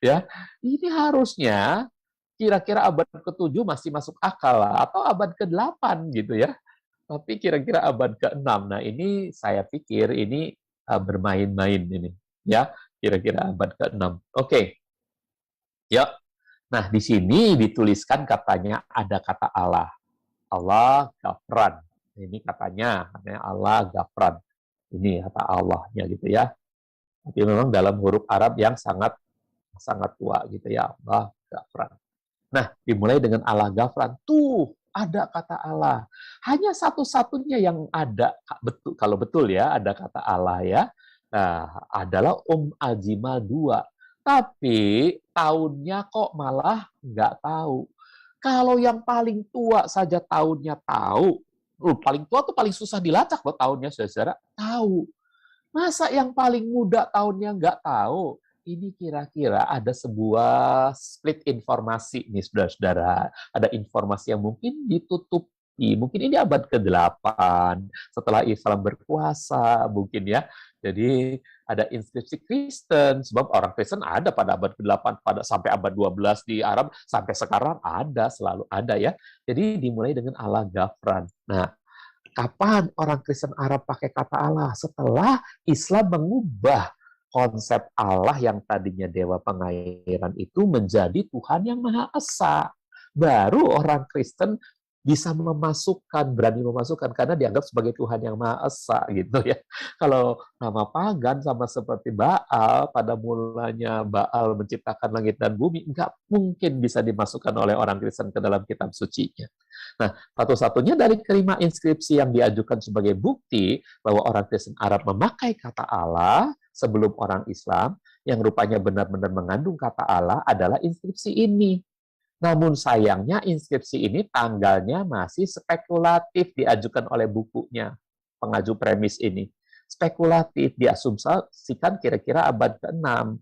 Ya, ini harusnya kira-kira abad ke-7 masih masuk akal lah, atau abad ke-8 gitu ya. Tapi kira-kira abad ke-6. Nah, ini saya pikir ini bermain-main ini. Ya, kira-kira abad ke-6. Oke. Ya. Nah, di sini dituliskan katanya ada kata Allah. Allah Gafran. Ini katanya Allah Gafran. Ini kata Allahnya gitu ya. Tapi memang dalam huruf Arab yang sangat sangat tua gitu ya, Allah Gafran. Nah, dimulai dengan Allah Gafran. Tuh, ada kata Allah. Hanya satu-satunya yang ada, betul kalau betul ya, ada kata Allah ya, nah, adalah Al-Jimal 2. Tapi tahunnya kok malah nggak tahu. Kalau yang paling tua saja tahunnya tahu, paling tua tuh paling susah dilacak loh tahunnya, saudara. Tahu. Masa yang paling muda tahunnya nggak tahu? Ini kira-kira ada sebuah split informasi nih, saudara-saudara. Ada informasi yang mungkin ditutupi. Mungkin ini abad ke-8, setelah Islam berkuasa, mungkin ya. Jadi ada inskripsi Kristen, sebab orang Kristen ada pada abad ke-8, pada sampai abad 12 di Arab, sampai sekarang ada, selalu ada ya. Jadi dimulai dengan Allah Gafran. Nah, kapan orang Kristen Arab pakai kata Allah? Setelah Islam mengubah konsep Allah yang tadinya Dewa Pengairan itu menjadi Tuhan yang Maha Esa. Baru orang Kristen bisa berani memasukkan, karena dianggap sebagai Tuhan yang Maha Esa gitu ya. Kalau nama pagan sama seperti Baal, pada mulanya Baal menciptakan langit dan bumi, nggak mungkin bisa dimasukkan oleh orang Kristen ke dalam kitab sucinya. Nah, satu-satunya dari kelima inskripsi yang diajukan sebagai bukti bahwa orang Kristen Arab memakai kata Allah sebelum orang Islam, yang rupanya benar-benar mengandung kata Allah, adalah inskripsi ini. Namun sayangnya inskripsi ini tanggalnya masih spekulatif diajukan oleh bukunya, pengaju premis ini. Spekulatif, diasumsikan kira-kira abad ke-6.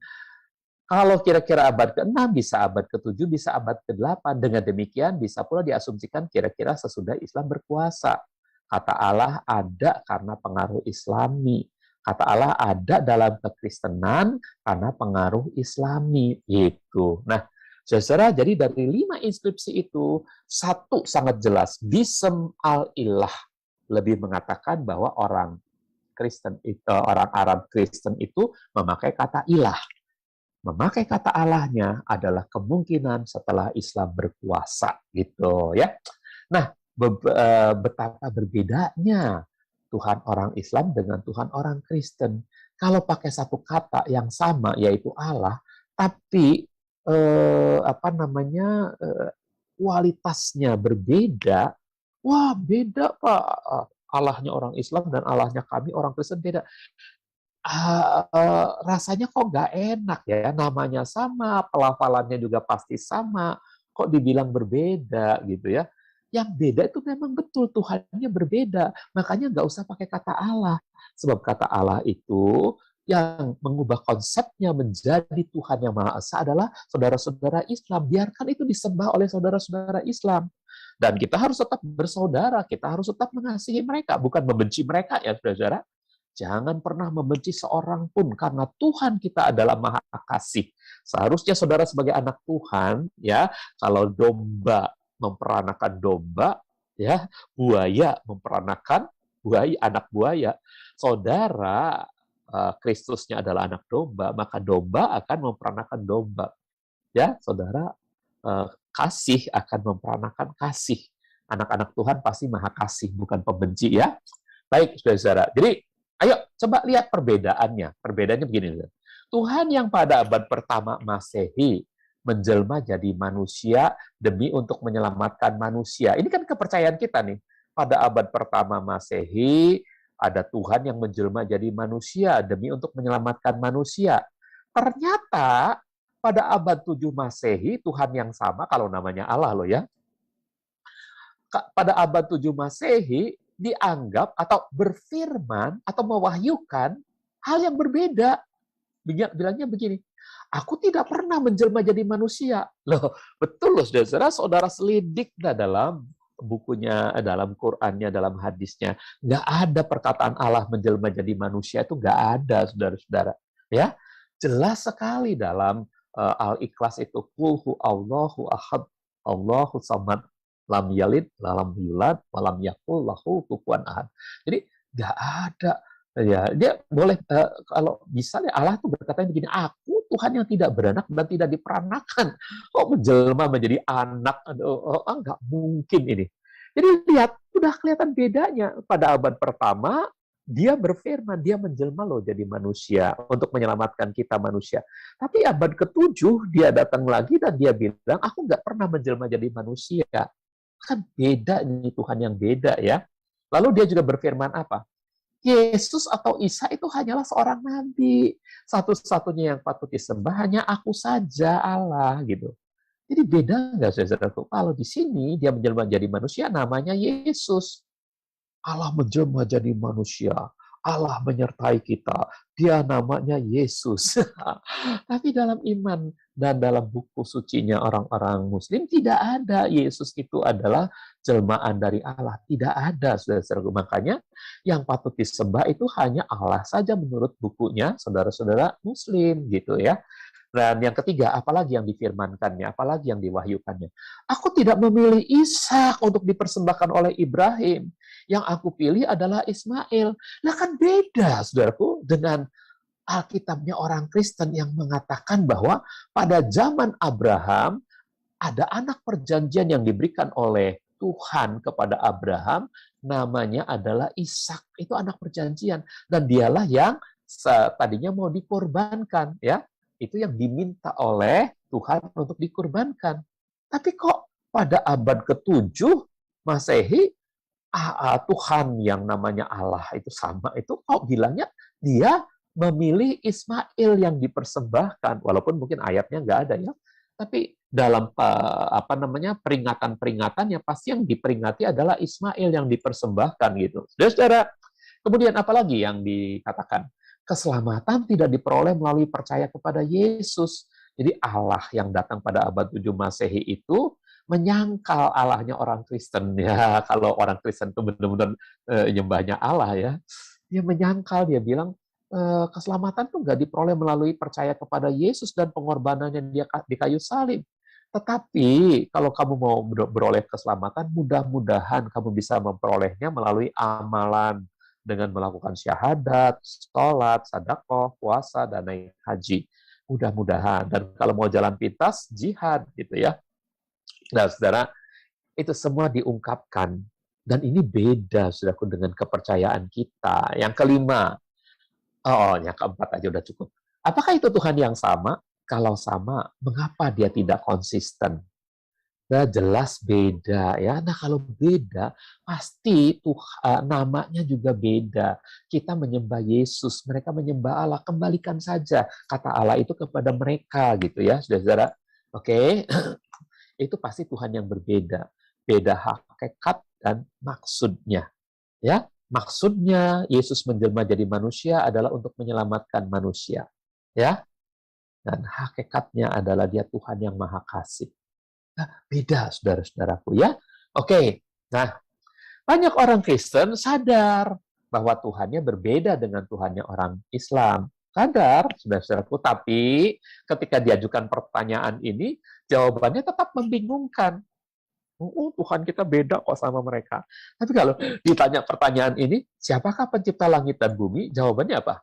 Kalau kira-kira abad ke-6, bisa abad ke-7, bisa abad ke-8. Dengan demikian, bisa pula diasumsikan kira-kira sesudah Islam berkuasa. Kata Allah ada karena pengaruh Islami. Kata Allah ada dalam kekristenan karena pengaruh Islami. Gitu. Nah, saudara, jadi dari 5 inskripsi itu, satu sangat jelas. Bism al-ilah lebih mengatakan bahwa orang Arab Kristen itu memakai kata ilah. Memakai kata Allahnya adalah kemungkinan setelah Islam berkuasa, gitu ya. Nah, betapa berbedanya Tuhan orang Islam dengan Tuhan orang Kristen. Kalau pakai satu kata yang sama, yaitu Allah, tapi kualitasnya berbeda, wah beda Pak. Allahnya orang Islam dan Allahnya kami orang Kristen beda. Rasanya kok nggak enak ya, namanya sama, pelafalannya juga pasti sama, kok dibilang berbeda gitu ya. Yang beda itu memang betul, Tuhannya berbeda, makanya nggak usah pakai kata Allah. Sebab kata Allah itu yang mengubah konsepnya menjadi Tuhan yang Maha Esa adalah saudara-saudara Islam. Biarkan itu disembah oleh saudara-saudara Islam. Dan kita harus tetap bersaudara, kita harus tetap mengasihi mereka, bukan membenci mereka ya saudara. Jangan pernah membenci seorang pun, karena Tuhan kita adalah Maha Kasih. Seharusnya saudara sebagai anak Tuhan, ya, kalau domba memperanakan domba, ya, buaya memperanakan buaya, anak buaya. Saudara Kristusnya adalah anak domba, maka domba akan memperanakan domba. Ya, saudara kasih akan memperanakan kasih. Anak-anak Tuhan pasti Maha Kasih, bukan pembenci ya. Baik, saudara. Jadi ayo coba lihat perbedaannya. Perbedaannya begini. Tuhan yang pada abad pertama Masehi menjelma jadi manusia demi untuk menyelamatkan manusia. Ini kan kepercayaan kita nih. Pada abad pertama Masehi ada Tuhan yang menjelma jadi manusia demi untuk menyelamatkan manusia. Ternyata pada abad 7 Masehi Tuhan yang sama, kalau namanya Allah loh ya. Pada abad 7 Masehi dianggap atau berfirman atau mewahyukan hal yang berbeda. Bilangnya begini, aku tidak pernah menjelma jadi manusia. Loh, betul loh saudara, saudara selidik dalam bukunya, dalam Qur'annya, dalam hadisnya, nggak ada perkataan Allah menjelma jadi manusia, itu nggak ada, saudara-saudara. Ya, jelas sekali dalam Al-Ikhlas itu, Qul huwallahu ahad, Allahu samad, lam yalid, lam yulad, walam yakul lahu kufuwan ahad. Jadi nggak ada. Ya, dia boleh kalau misalnya Allah tuh berkata begini, aku Tuhan yang tidak beranak dan tidak diperanakan. Kok menjelma menjadi anak? Nggak mungkin ini. Jadi lihat, udah kelihatan bedanya. Pada abad pertama, dia berfirman, dia menjelma loh jadi manusia untuk menyelamatkan kita manusia. Tapi abad ke-7, dia datang lagi dan dia bilang, aku nggak pernah menjelma jadi manusia. Kan beda nih, Tuhan yang beda ya. Lalu dia juga berfirman apa? Yesus atau Isa itu hanyalah seorang nabi. Satu-satunya yang patut disembah hanya aku saja, Allah, gitu. Jadi beda nggak, saudaraku? Kalau di sini dia menjelma jadi manusia, namanya Yesus. Allah menjelma jadi manusia. Allah menyertai kita. Dia namanya Yesus. Tapi dalam iman dan dalam buku sucinya orang-orang Muslim tidak ada Yesus itu adalah jelmaan dari Allah. Tidak ada, saudara-saudara. Makanya yang patut disembah itu hanya Allah saja menurut bukunya saudara-saudara Muslim, gitu ya. Dan yang ketiga, apalagi yang difirmankannya, apalagi yang diwahyukannya. Aku tidak memilih Ishak untuk dipersembahkan oleh Ibrahim. Yang aku pilih adalah Ismail. Nah kan beda, saudaraku, dengan Alkitabnya orang Kristen yang mengatakan bahwa pada zaman Abraham, ada anak perjanjian yang diberikan oleh Tuhan kepada Abraham, namanya adalah Ishak. Itu anak perjanjian. Dan dialah yang tadinya mau dikorbankan, ya. Itu yang diminta oleh Tuhan untuk dikurbankan. Tapi kok pada abad ke-7 Masehi, Tuhan yang namanya Allah itu sama, itu kok bilangnya dia memilih Ismail yang dipersembahkan, walaupun mungkin ayatnya nggak ada ya, tapi dalam peringatan-peringatan yang pasti yang diperingati adalah Ismail yang dipersembahkan gitu. Saudara, kemudian apalagi yang dikatakan? Keselamatan tidak diperoleh melalui percaya kepada Yesus. Jadi Allah yang datang pada abad 7 Masehi itu menyangkal Allahnya orang Kristen. Ya, kalau orang Kristen itu benar-benar nyembahnya Allah ya. Dia menyangkal, dia bilang keselamatan itu nggak diperoleh melalui percaya kepada Yesus dan pengorbanannya dia di kayu salib. Tetapi kalau kamu mau beroleh keselamatan, mudah-mudahan kamu bisa memperolehnya melalui amalan, dengan melakukan syahadat, sholat, sedekah, puasa, dan naik haji. Mudah-mudahan. Dan kalau mau jalan pintas, jihad, gitu ya. Nah, saudara, itu semua diungkapkan. Dan ini beda, saudaraku, dengan kepercayaan kita. Yang kelima, yang keempat aja udah cukup. Apakah itu Tuhan yang sama? Kalau sama, mengapa dia tidak konsisten? Nah, jelas beda ya. Nah, kalau beda, pasti namanya juga beda. Kita menyembah Yesus, mereka menyembah Allah. Kembalikan saja kata Allah itu kepada mereka, gitu ya, saudara-saudara. Oke, itu pasti Tuhan yang berbeda. Beda hakikat dan maksudnya. Ya, maksudnya Yesus menjelma jadi manusia adalah untuk menyelamatkan manusia. Ya, dan hakikatnya adalah dia Tuhan yang Maha Kasih. Nah, beda, saudara-saudaraku ya. Oke, nah banyak orang Kristen sadar bahwa Tuhannya berbeda dengan Tuhannya orang Islam. Sadar, saudara-saudaraku. Tapi ketika diajukan pertanyaan ini, jawabannya tetap membingungkan. Oh, Tuhan kita beda kok sama mereka. Tapi kalau ditanya pertanyaan ini, siapakah pencipta langit dan bumi? Jawabannya apa?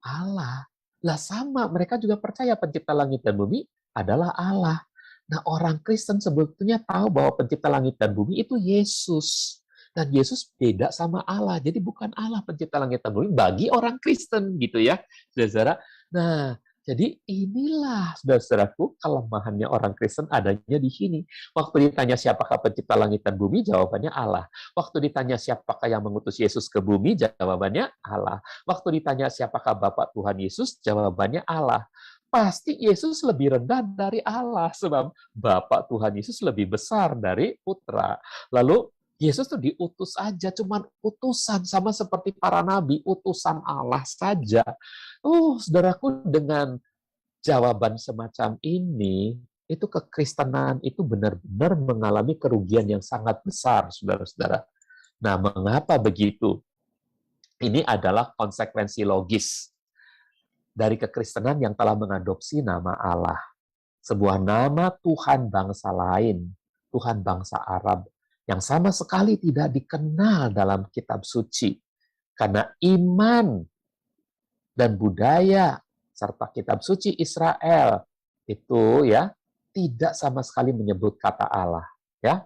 Allah. Lah sama, mereka juga percaya pencipta langit dan bumi adalah Allah. Nah, orang Kristen sebetulnya tahu bahwa pencipta langit dan bumi itu Yesus. Dan Yesus beda sama Allah. Jadi bukan Allah pencipta langit dan bumi bagi orang Kristen gitu ya, saudara. Nah, jadi inilah, saudara-saudaraku, kelemahannya orang Kristen adanya di sini. Waktu ditanya siapakah pencipta langit dan bumi, jawabannya Allah. Waktu ditanya siapakah yang mengutus Yesus ke bumi, jawabannya Allah. Waktu ditanya siapakah Bapa Tuhan Yesus, jawabannya Allah. Pasti Yesus lebih rendah dari Allah, sebab Bapa Tuhan Yesus lebih besar dari Putra. Lalu Yesus tuh diutus aja, cuman utusan, sama seperti para nabi, utusan Allah saja. Saudaraku, dengan jawaban semacam ini, itu kekristenan itu benar-benar mengalami kerugian yang sangat besar, saudara-saudara. Nah, mengapa begitu? Ini adalah konsekuensi logis dari kekristenan yang telah mengadopsi nama Allah. Sebuah nama Tuhan bangsa lain, Tuhan bangsa Arab, yang sama sekali tidak dikenal dalam kitab suci. Karena iman dan budaya serta kitab suci Israel itu ya tidak sama sekali menyebut kata Allah, ya.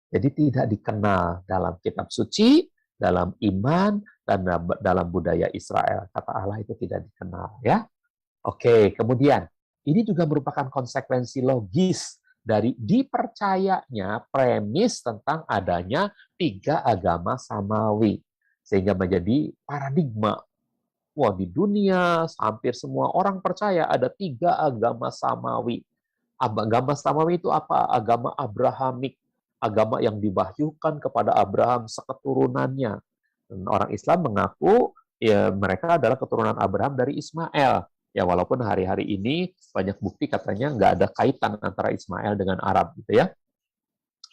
Jadi tidak dikenal dalam kitab suci, dalam iman dan dalam budaya Israel. Kata Allah itu tidak dikenal, ya. Oke, kemudian ini juga merupakan konsekuensi logis dari dipercayanya premis tentang adanya 3 agama samawi. Sehingga menjadi paradigma. Wah, di dunia hampir semua orang percaya ada 3 agama samawi. Agama samawi itu apa? Agama Abrahamik. Agama yang diwahyukan kepada Abraham seketurunannya. Dan orang Islam mengaku ya mereka adalah keturunan Abraham dari Ismail. Ya, walaupun hari-hari ini banyak bukti katanya nggak ada kaitan antara Ismail dengan Arab, gitu ya.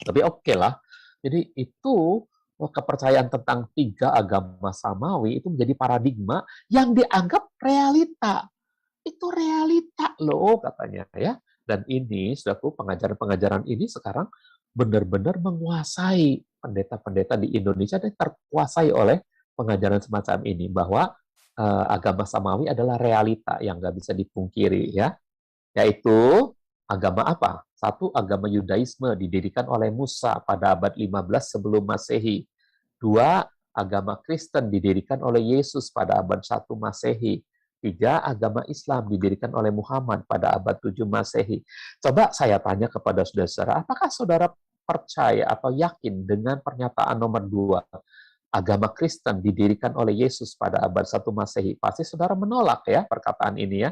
Tapi oke lah. Jadi itu kepercayaan tentang 3 agama samawi itu menjadi paradigma yang dianggap realita. Itu realita loh katanya ya. Dan ini, saudaraku, pengajaran-pengajaran ini sekarang benar-benar menguasai pendeta-pendeta di Indonesia dan terkuasai oleh pengajaran semacam ini bahwa agama samawi adalah realita yang nggak bisa dipungkiri ya. Yaitu agama apa? 1, agama Yudaisme didirikan oleh Musa pada abad 15 sebelum Masehi. 2, agama Kristen didirikan oleh Yesus pada abad 1 Masehi. 3, agama Islam didirikan oleh Muhammad pada abad 7 Masehi. Coba saya tanya kepada saudara-saudara, apakah saudara percaya atau yakin dengan pernyataan nomor 2? Agama Kristen didirikan oleh Yesus pada abad 1 Masehi. Pasti saudara menolak ya perkataan ini ya.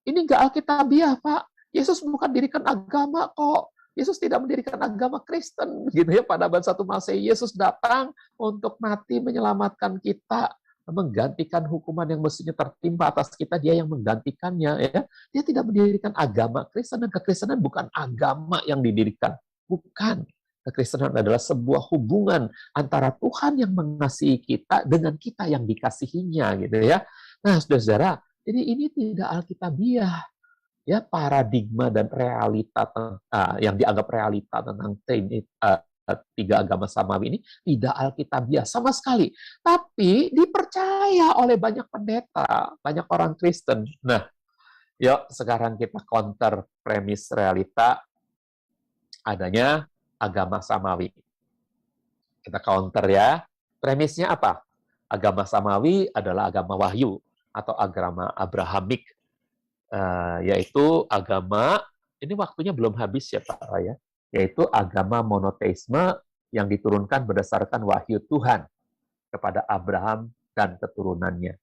Ini nggak alkitabiah, Pak. Yesus bukan dirikan agama kok. Yesus tidak mendirikan agama Kristen gitu ya pada abad 1 Masehi. Yesus datang untuk mati menyelamatkan kita, menggantikan hukuman yang mestinya tertimpa atas kita, dia yang menggantikannya ya. Dia tidak mendirikan agama Kristen, dan kekristenan bukan agama yang didirikan. Bukan. Kekristenan adalah sebuah hubungan antara Tuhan yang mengasihi kita dengan kita yang dikasihinya gitu ya. Nah, saudara-saudara, jadi ini tidak alkitabiah. Ya, paradigma dan realita yang dianggap realita tentang 3 agama samawi ini tidak alkitabiah sama sekali. Tapi dipercaya oleh banyak pendeta, banyak orang Kristen. Nah, yuk sekarang kita counter premis realita adanya agama samawi. Kita counter ya. Premisnya apa? Agama samawi adalah agama wahyu atau agama Abrahamik. Yaitu agama, ini waktunya belum habis ya Pak ya, yaitu agama monoteisme yang diturunkan berdasarkan wahyu Tuhan kepada Abraham dan keturunannya.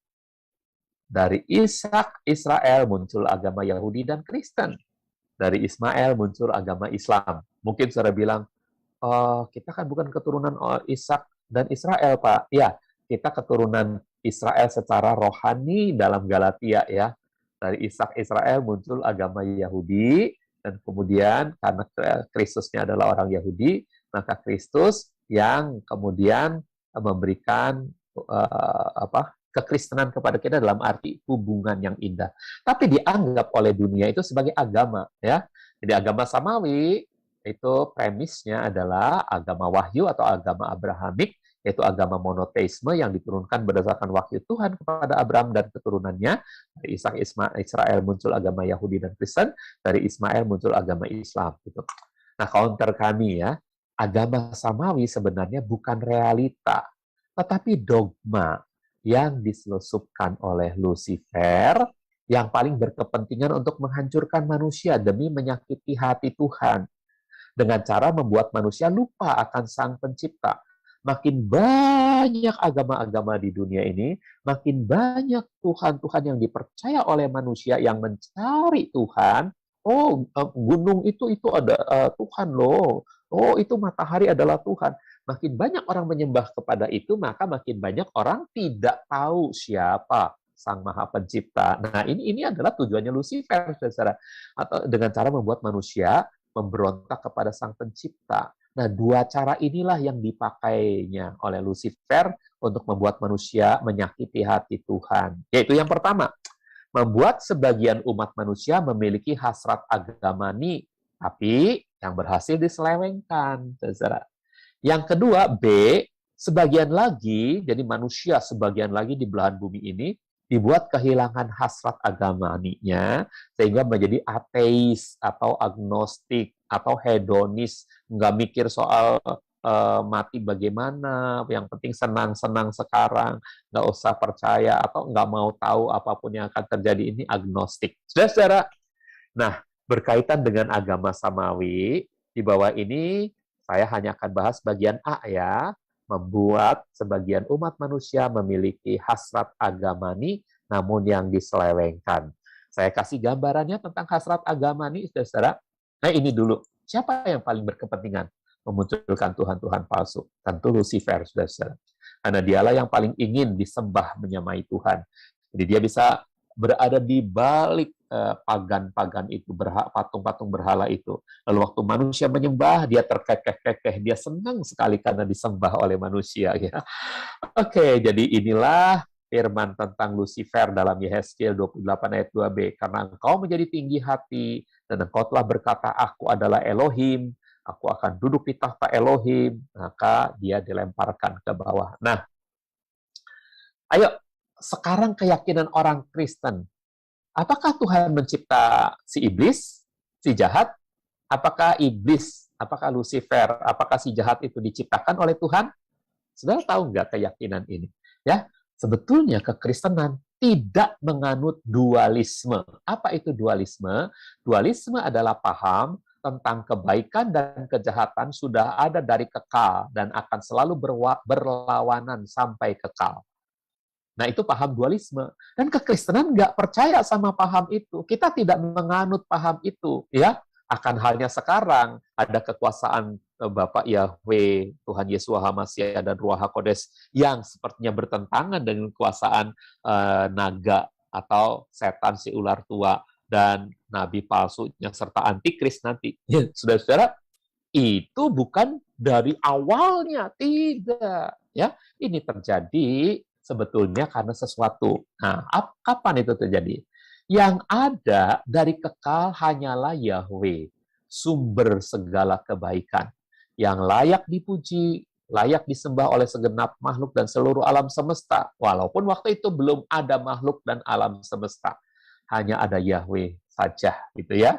Dari Ishak, Israel muncul agama Yahudi dan Kristen. Dari Ismail muncul agama Islam. Mungkin saudara bilang, oh, kita kan bukan keturunan Ishak dan Israel, Pak. Ya, kita keturunan Israel secara rohani dalam Galatia ya. Dari Ishak Israel muncul agama Yahudi, dan kemudian karena Kristusnya adalah orang Yahudi, maka Kristus yang kemudian memberikan kekristenan kepada kita dalam arti hubungan yang indah. Tapi dianggap oleh dunia itu sebagai agama ya. Jadi agama samawi itu premisnya adalah agama wahyu atau agama Abrahamik, yaitu agama monoteisme yang diturunkan berdasarkan wahyu Tuhan kepada Abraham dan keturunannya. Dari Ishak Israel muncul agama Yahudi dan Kristen, dari Ismail muncul agama Islam. Gitu. Nah, counter kami ya, agama samawi sebenarnya bukan realita, tetapi dogma yang diselusupkan oleh Lucifer, yang paling berkepentingan untuk menghancurkan manusia demi menyakiti hati Tuhan, dengan cara membuat manusia lupa akan Sang Pencipta. Makin banyak agama-agama di dunia ini, makin banyak Tuhan-Tuhan yang dipercaya oleh manusia yang mencari Tuhan. Oh, gunung itu ada Tuhan loh. Oh, itu matahari adalah Tuhan. Makin banyak orang menyembah kepada itu, maka makin banyak orang tidak tahu siapa Sang Maha Pencipta. Nah, ini adalah tujuannya Lucifer, saudara. Atau dengan cara membuat manusia memberontak kepada Sang Pencipta. Nah, dua cara inilah yang dipakainya oleh Lucifer untuk membuat manusia menyakiti hati Tuhan. Yaitu yang pertama, membuat sebagian umat manusia memiliki hasrat agamani, tapi yang berhasil diselewengkan, saudara. Yang kedua, B, sebagian lagi, jadi manusia sebagian lagi di belahan bumi ini, dibuat kehilangan hasrat agamaninya, sehingga menjadi ateis, atau agnostik, atau hedonis, nggak mikir soal mati bagaimana, yang penting senang-senang sekarang, nggak usah percaya, atau nggak mau tahu apapun yang akan terjadi, ini agnostik. Saudara, nah, berkaitan dengan agama samawi, di bawah ini saya hanya akan bahas bagian A ya, membuat sebagian umat manusia memiliki hasrat agamani, namun yang diselewengkan. Saya kasih gambarannya tentang hasrat agamani, saudara. Nah, ini dulu. Siapa yang paling berkepentingan memunculkan Tuhan-Tuhan palsu? Tentu Lucifer, saudara. Karena dialah yang paling ingin disembah menyamai Tuhan. Jadi dia bisa berada di balik pagan-pagan itu, patung-patung berhala itu. Lalu waktu manusia menyembah, dia terkekeh-kekeh, dia senang sekali karena disembah oleh manusia. Ya. Oke, jadi inilah firman tentang Lucifer dalam Yehezkiel 28 ayat 2b. Karena engkau menjadi tinggi hati, dan engkau telah berkata, aku adalah Elohim, aku akan duduk di tahta Elohim, maka dia dilemparkan ke bawah. Nah, ayo, sekarang keyakinan orang Kristen, apakah Tuhan mencipta si iblis, si jahat? Apakah iblis, apakah Lucifer, apakah si jahat itu diciptakan oleh Tuhan? Saudara tahu nggak keyakinan ini? Ya, sebetulnya kekristenan tidak menganut dualisme. Apa itu dualisme? Dualisme adalah paham tentang kebaikan dan kejahatan sudah ada dari kekal dan akan selalu berlawanan sampai kekal. Nah, itu paham dualisme. Dan kekristenan nggak percaya sama paham itu. Kita tidak menganut paham itu. Ya, akan halnya sekarang ada kekuasaan Bapak Yahweh, Tuhan Yesus HaMashiach, dan Ruach HaKodes yang sepertinya bertentangan dengan kekuasaan naga atau setan si ular tua dan nabi palsunya serta antikris nanti. Ya, saudara-saudara, itu bukan dari awalnya, tidak. Ya, ini terjadi sebetulnya karena sesuatu. Nah, kapan itu terjadi? Yang ada dari kekal hanyalah Yahweh, sumber segala kebaikan, yang layak dipuji, layak disembah oleh segenap makhluk dan seluruh alam semesta. Walaupun waktu itu belum ada makhluk dan alam semesta. Hanya ada Yahweh saja, gitu ya.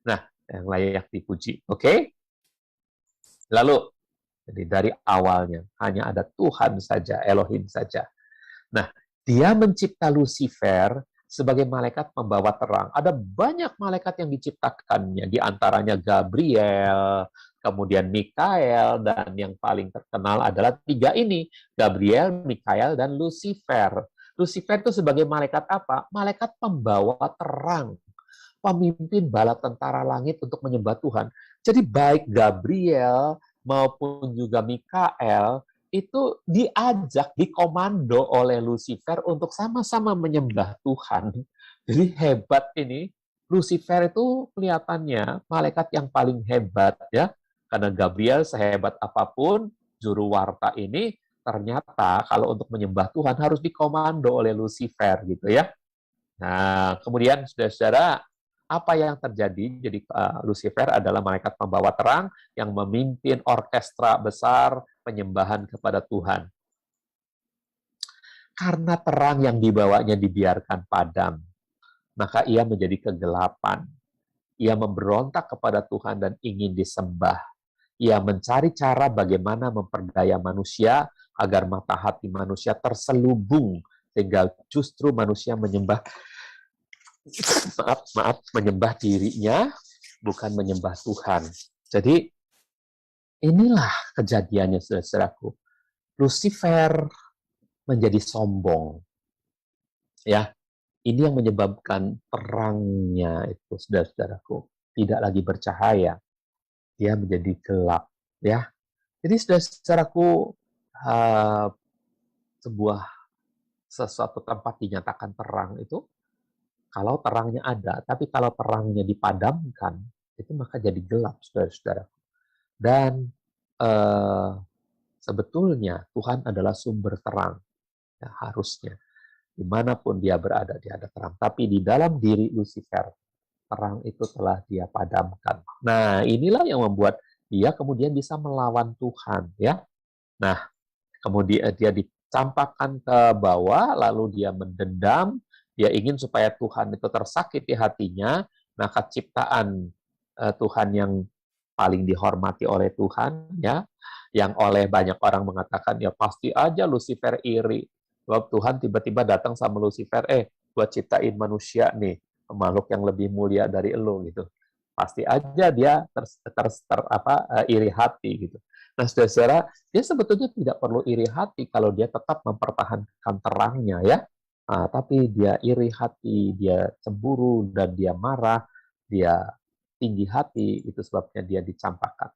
Nah, yang layak dipuji. Oke? Lalu, jadi dari awalnya hanya ada Tuhan saja, Elohim saja. Nah, dia mencipta Lucifer sebagai malaikat pembawa terang. Ada banyak malaikat yang diciptakannya, di antaranya Gabriel, kemudian Mikael, dan yang paling terkenal adalah tiga ini, Gabriel, Mikael, dan Lucifer. Lucifer itu sebagai malaikat apa? Malaikat pembawa terang, pemimpin bala tentara langit untuk menyembah Tuhan. Jadi baik Gabriel maupun juga Mikael itu diajak, dikomando oleh Lucifer untuk sama-sama menyembah Tuhan. Jadi hebat ini. Lucifer itu kelihatannya malaikat yang paling hebat ya. Karena Gabriel sehebat apapun, juru warta ini ternyata kalau untuk menyembah Tuhan harus dikomando oleh Lucifer gitu ya. Nah, kemudian saudara-saudara, apa yang terjadi? Jadi Lucifer adalah malaikat pembawa terang yang memimpin orkestra besar penyembahan kepada Tuhan. Karena terang yang dibawanya dibiarkan padam, maka ia menjadi kegelapan. Ia memberontak kepada Tuhan dan ingin disembah. Ia mencari cara bagaimana memperdaya manusia agar mata hati manusia terselubung sehingga justru manusia menyembah menyembah dirinya, bukan menyembah Tuhan. Jadi, inilah kejadiannya, saudara-saudaraku. Lucifer menjadi sombong. Ya, ini yang menyebabkan terangnya itu, saudara-saudaraku, tidak lagi bercahaya. Dia menjadi gelap. Ya, jadi saudara-saudaraku, sebuah sesuatu tempat dinyatakan terang itu, kalau terangnya ada, tapi kalau terangnya dipadamkan, itu maka jadi gelap, saudara-saudara. Dan sebetulnya Tuhan adalah sumber terang, ya, harusnya. Dimanapun dia berada, dia ada terang. Tapi di dalam diri Lucifer, terang itu telah dia padamkan. Nah, inilah yang membuat dia kemudian bisa melawan Tuhan, ya. Nah, kemudian dia dicampakkan ke bawah, lalu dia mendendam, dia ingin supaya Tuhan itu tersakiti hatinya, maka ciptaan Tuhan yang paling dihormati oleh Tuhan, ya, yang oleh banyak orang mengatakan, ya pasti aja Lucifer iri. Sebab Tuhan tiba-tiba datang sama Lucifer, buat ciptain manusia nih, makhluk yang lebih mulia dari elo gitu. Pasti aja dia iri hati gitu. Nah, saudara-saudara, dia sebetulnya tidak perlu iri hati kalau dia tetap mempertahankan terangnya, ya. Nah, tapi dia iri hati, dia cemburu, dan dia marah, dia tinggi hati, itu sebabnya dia dicampakkan.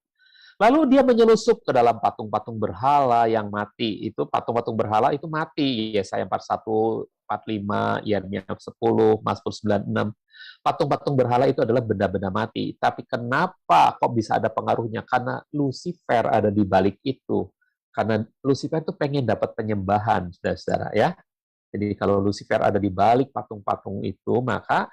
Lalu dia menyelusup ke dalam patung-patung berhala yang mati. Itu patung-patung berhala itu mati. Yesaya 41, 45, Yeremia 10, Mazmur 96. Patung-patung berhala itu adalah benda-benda mati. Tapi kenapa kok bisa ada pengaruhnya? Karena Lucifer ada di balik itu. Karena Lucifer itu pengen dapat penyembahan, saudara-saudara, ya. Jadi kalau Lucifer ada di balik patung-patung itu, maka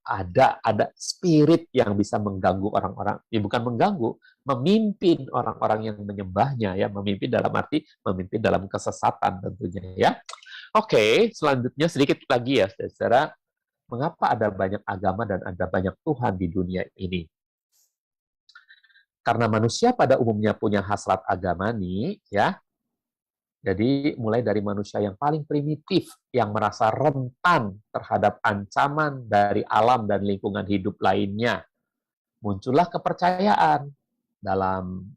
ada spirit yang bisa mengganggu orang-orang. Ya bukan mengganggu, memimpin orang-orang yang menyembahnya, ya, memimpin dalam arti memimpin dalam kesesatan tentunya, ya. Oke, selanjutnya sedikit lagi ya, saudara. Mengapa ada banyak agama dan ada banyak Tuhan di dunia ini? Karena manusia pada umumnya punya hasrat agamani, ya. Jadi mulai dari manusia yang paling primitif, yang merasa rentan terhadap ancaman dari alam dan lingkungan hidup lainnya, muncullah kepercayaan dalam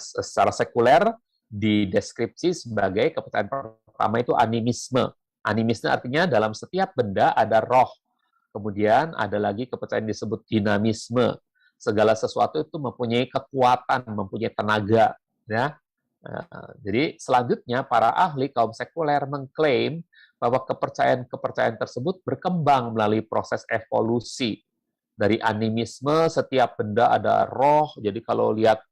secara sekuler dideskripsi sebagai kepercayaan pertama itu animisme. Animisme artinya dalam setiap benda ada roh. Kemudian ada lagi kepercayaan disebut dinamisme. Segala sesuatu itu mempunyai kekuatan, mempunyai tenaga, ya. Jadi selanjutnya para ahli kaum sekuler mengklaim bahwa kepercayaan-kepercayaan tersebut berkembang melalui proses evolusi. Dari animisme, setiap benda ada roh. Jadi kalau lihat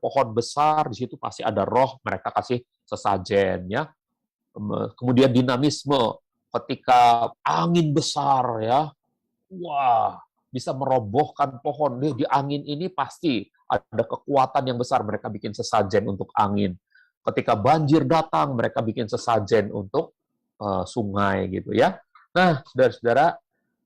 pohon besar, di situ pasti ada roh. Mereka kasih sesajen, ya. Kemudian dinamisme, ketika angin besar, ya, wah, bisa merobohkan pohon. Di angin ini pasti ada kekuatan yang besar, mereka bikin sesajen untuk angin. Ketika banjir datang, mereka bikin sesajen untuk sungai gitu, ya. Nah, saudara-saudara,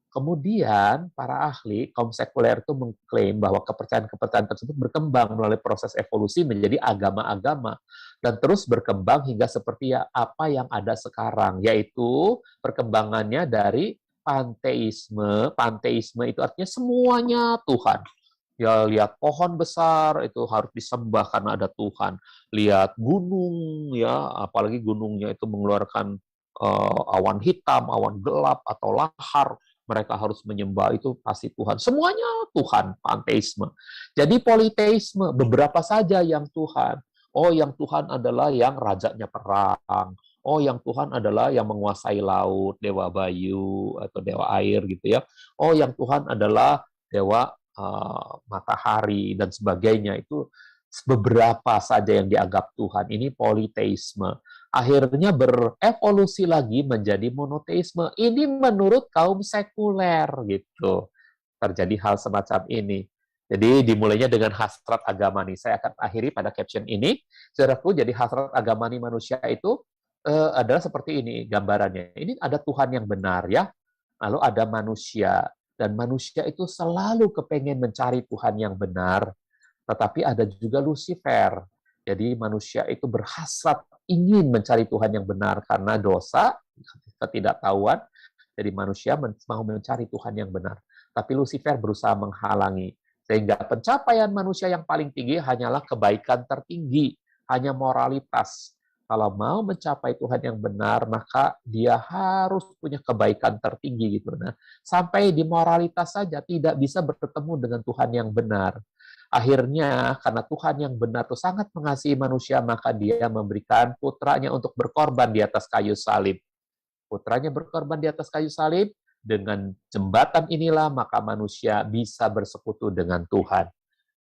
kemudian para ahli kaum sekuler itu mengklaim bahwa kepercayaan-kepercayaan tersebut berkembang melalui proses evolusi menjadi agama-agama dan terus berkembang hingga seperti apa yang ada sekarang, yaitu perkembangannya dari panteisme. Panteisme itu artinya semuanya Tuhan. Ya, lihat pohon besar itu harus disembah karena ada Tuhan. Lihat gunung, ya, apalagi gunungnya itu mengeluarkan awan hitam, awan gelap atau lahar, mereka harus menyembah itu pasti Tuhan. Semuanya Tuhan, panteisme. Jadi politeisme, beberapa saja yang Tuhan. Oh, yang Tuhan adalah yang rajanya perang. Oh, yang Tuhan adalah yang menguasai laut, dewa bayu atau dewa air gitu, ya. Oh, yang Tuhan adalah dewa matahari dan sebagainya. Itu beberapa saja yang dianggap Tuhan. Ini politeisme. Akhirnya berevolusi lagi menjadi monoteisme. Ini menurut kaum sekuler gitu. Terjadi hal semacam ini. Jadi dimulainya dengan hasrat agamani. Saya akan akhiri pada caption ini. Saudaraku, jadi hasrat agamani manusia itu adalah seperti ini gambarannya. Ini ada Tuhan yang benar, ya. Lalu ada manusia. Dan manusia itu selalu kepengen mencari Tuhan yang benar. Tetapi ada juga Lucifer. Jadi manusia itu berhasrat ingin mencari Tuhan yang benar karena dosa, ketidaktahuan. Jadi manusia mau mencari Tuhan yang benar. Tapi Lucifer berusaha menghalangi. Sehingga pencapaian manusia yang paling tinggi hanyalah kebaikan tertinggi, hanya moralitas. Kalau mau mencapai Tuhan yang benar, maka dia harus punya kebaikan tertinggi gitu. Nah, sampai di moralitas saja tidak bisa bertemu dengan Tuhan yang benar. Akhirnya, karena Tuhan yang benar itu sangat mengasihi manusia, maka Dia memberikan putranya untuk berkorban di atas kayu salib. Putranya berkorban di atas kayu salib, dengan jembatan inilah maka manusia bisa bersekutu dengan Tuhan.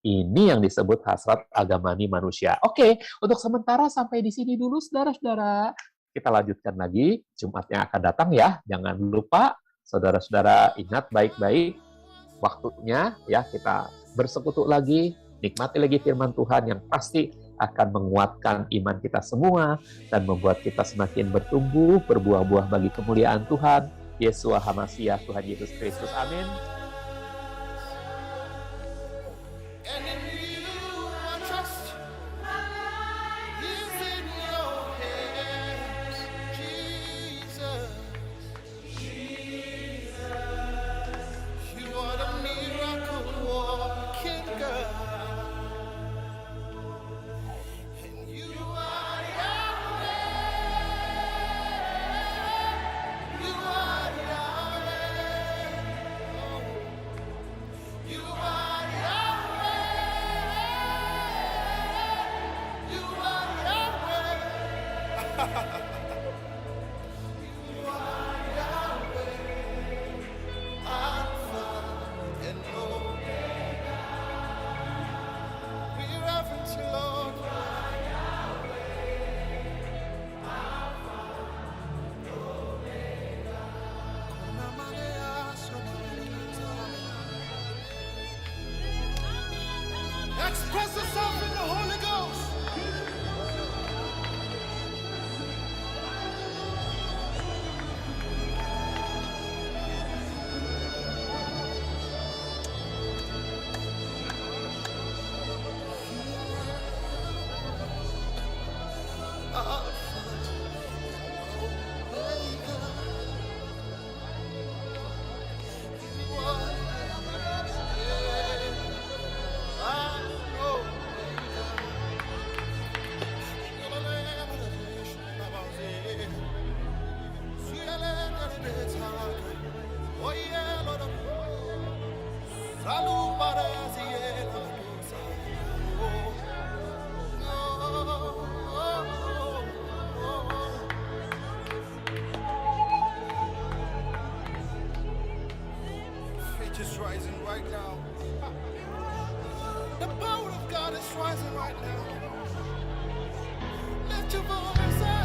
Ini yang disebut hasrat agamani manusia. Oke, untuk sementara sampai di sini dulu, saudara-saudara. Kita lanjutkan lagi Jumat yang akan datang ya. Jangan lupa, saudara-saudara, ingat baik-baik waktunya ya, kita bersekutu lagi, nikmati lagi firman Tuhan yang pasti akan menguatkan iman kita semua dan membuat kita semakin bertumbuh, berbuah-buah bagi kemuliaan Tuhan. Yesua HaMasiah, Tuhan Yesus Kristus. Amin. Express yourself in the Holy Ghost. Is rising right now. The power of God is rising right now. Lift your voice.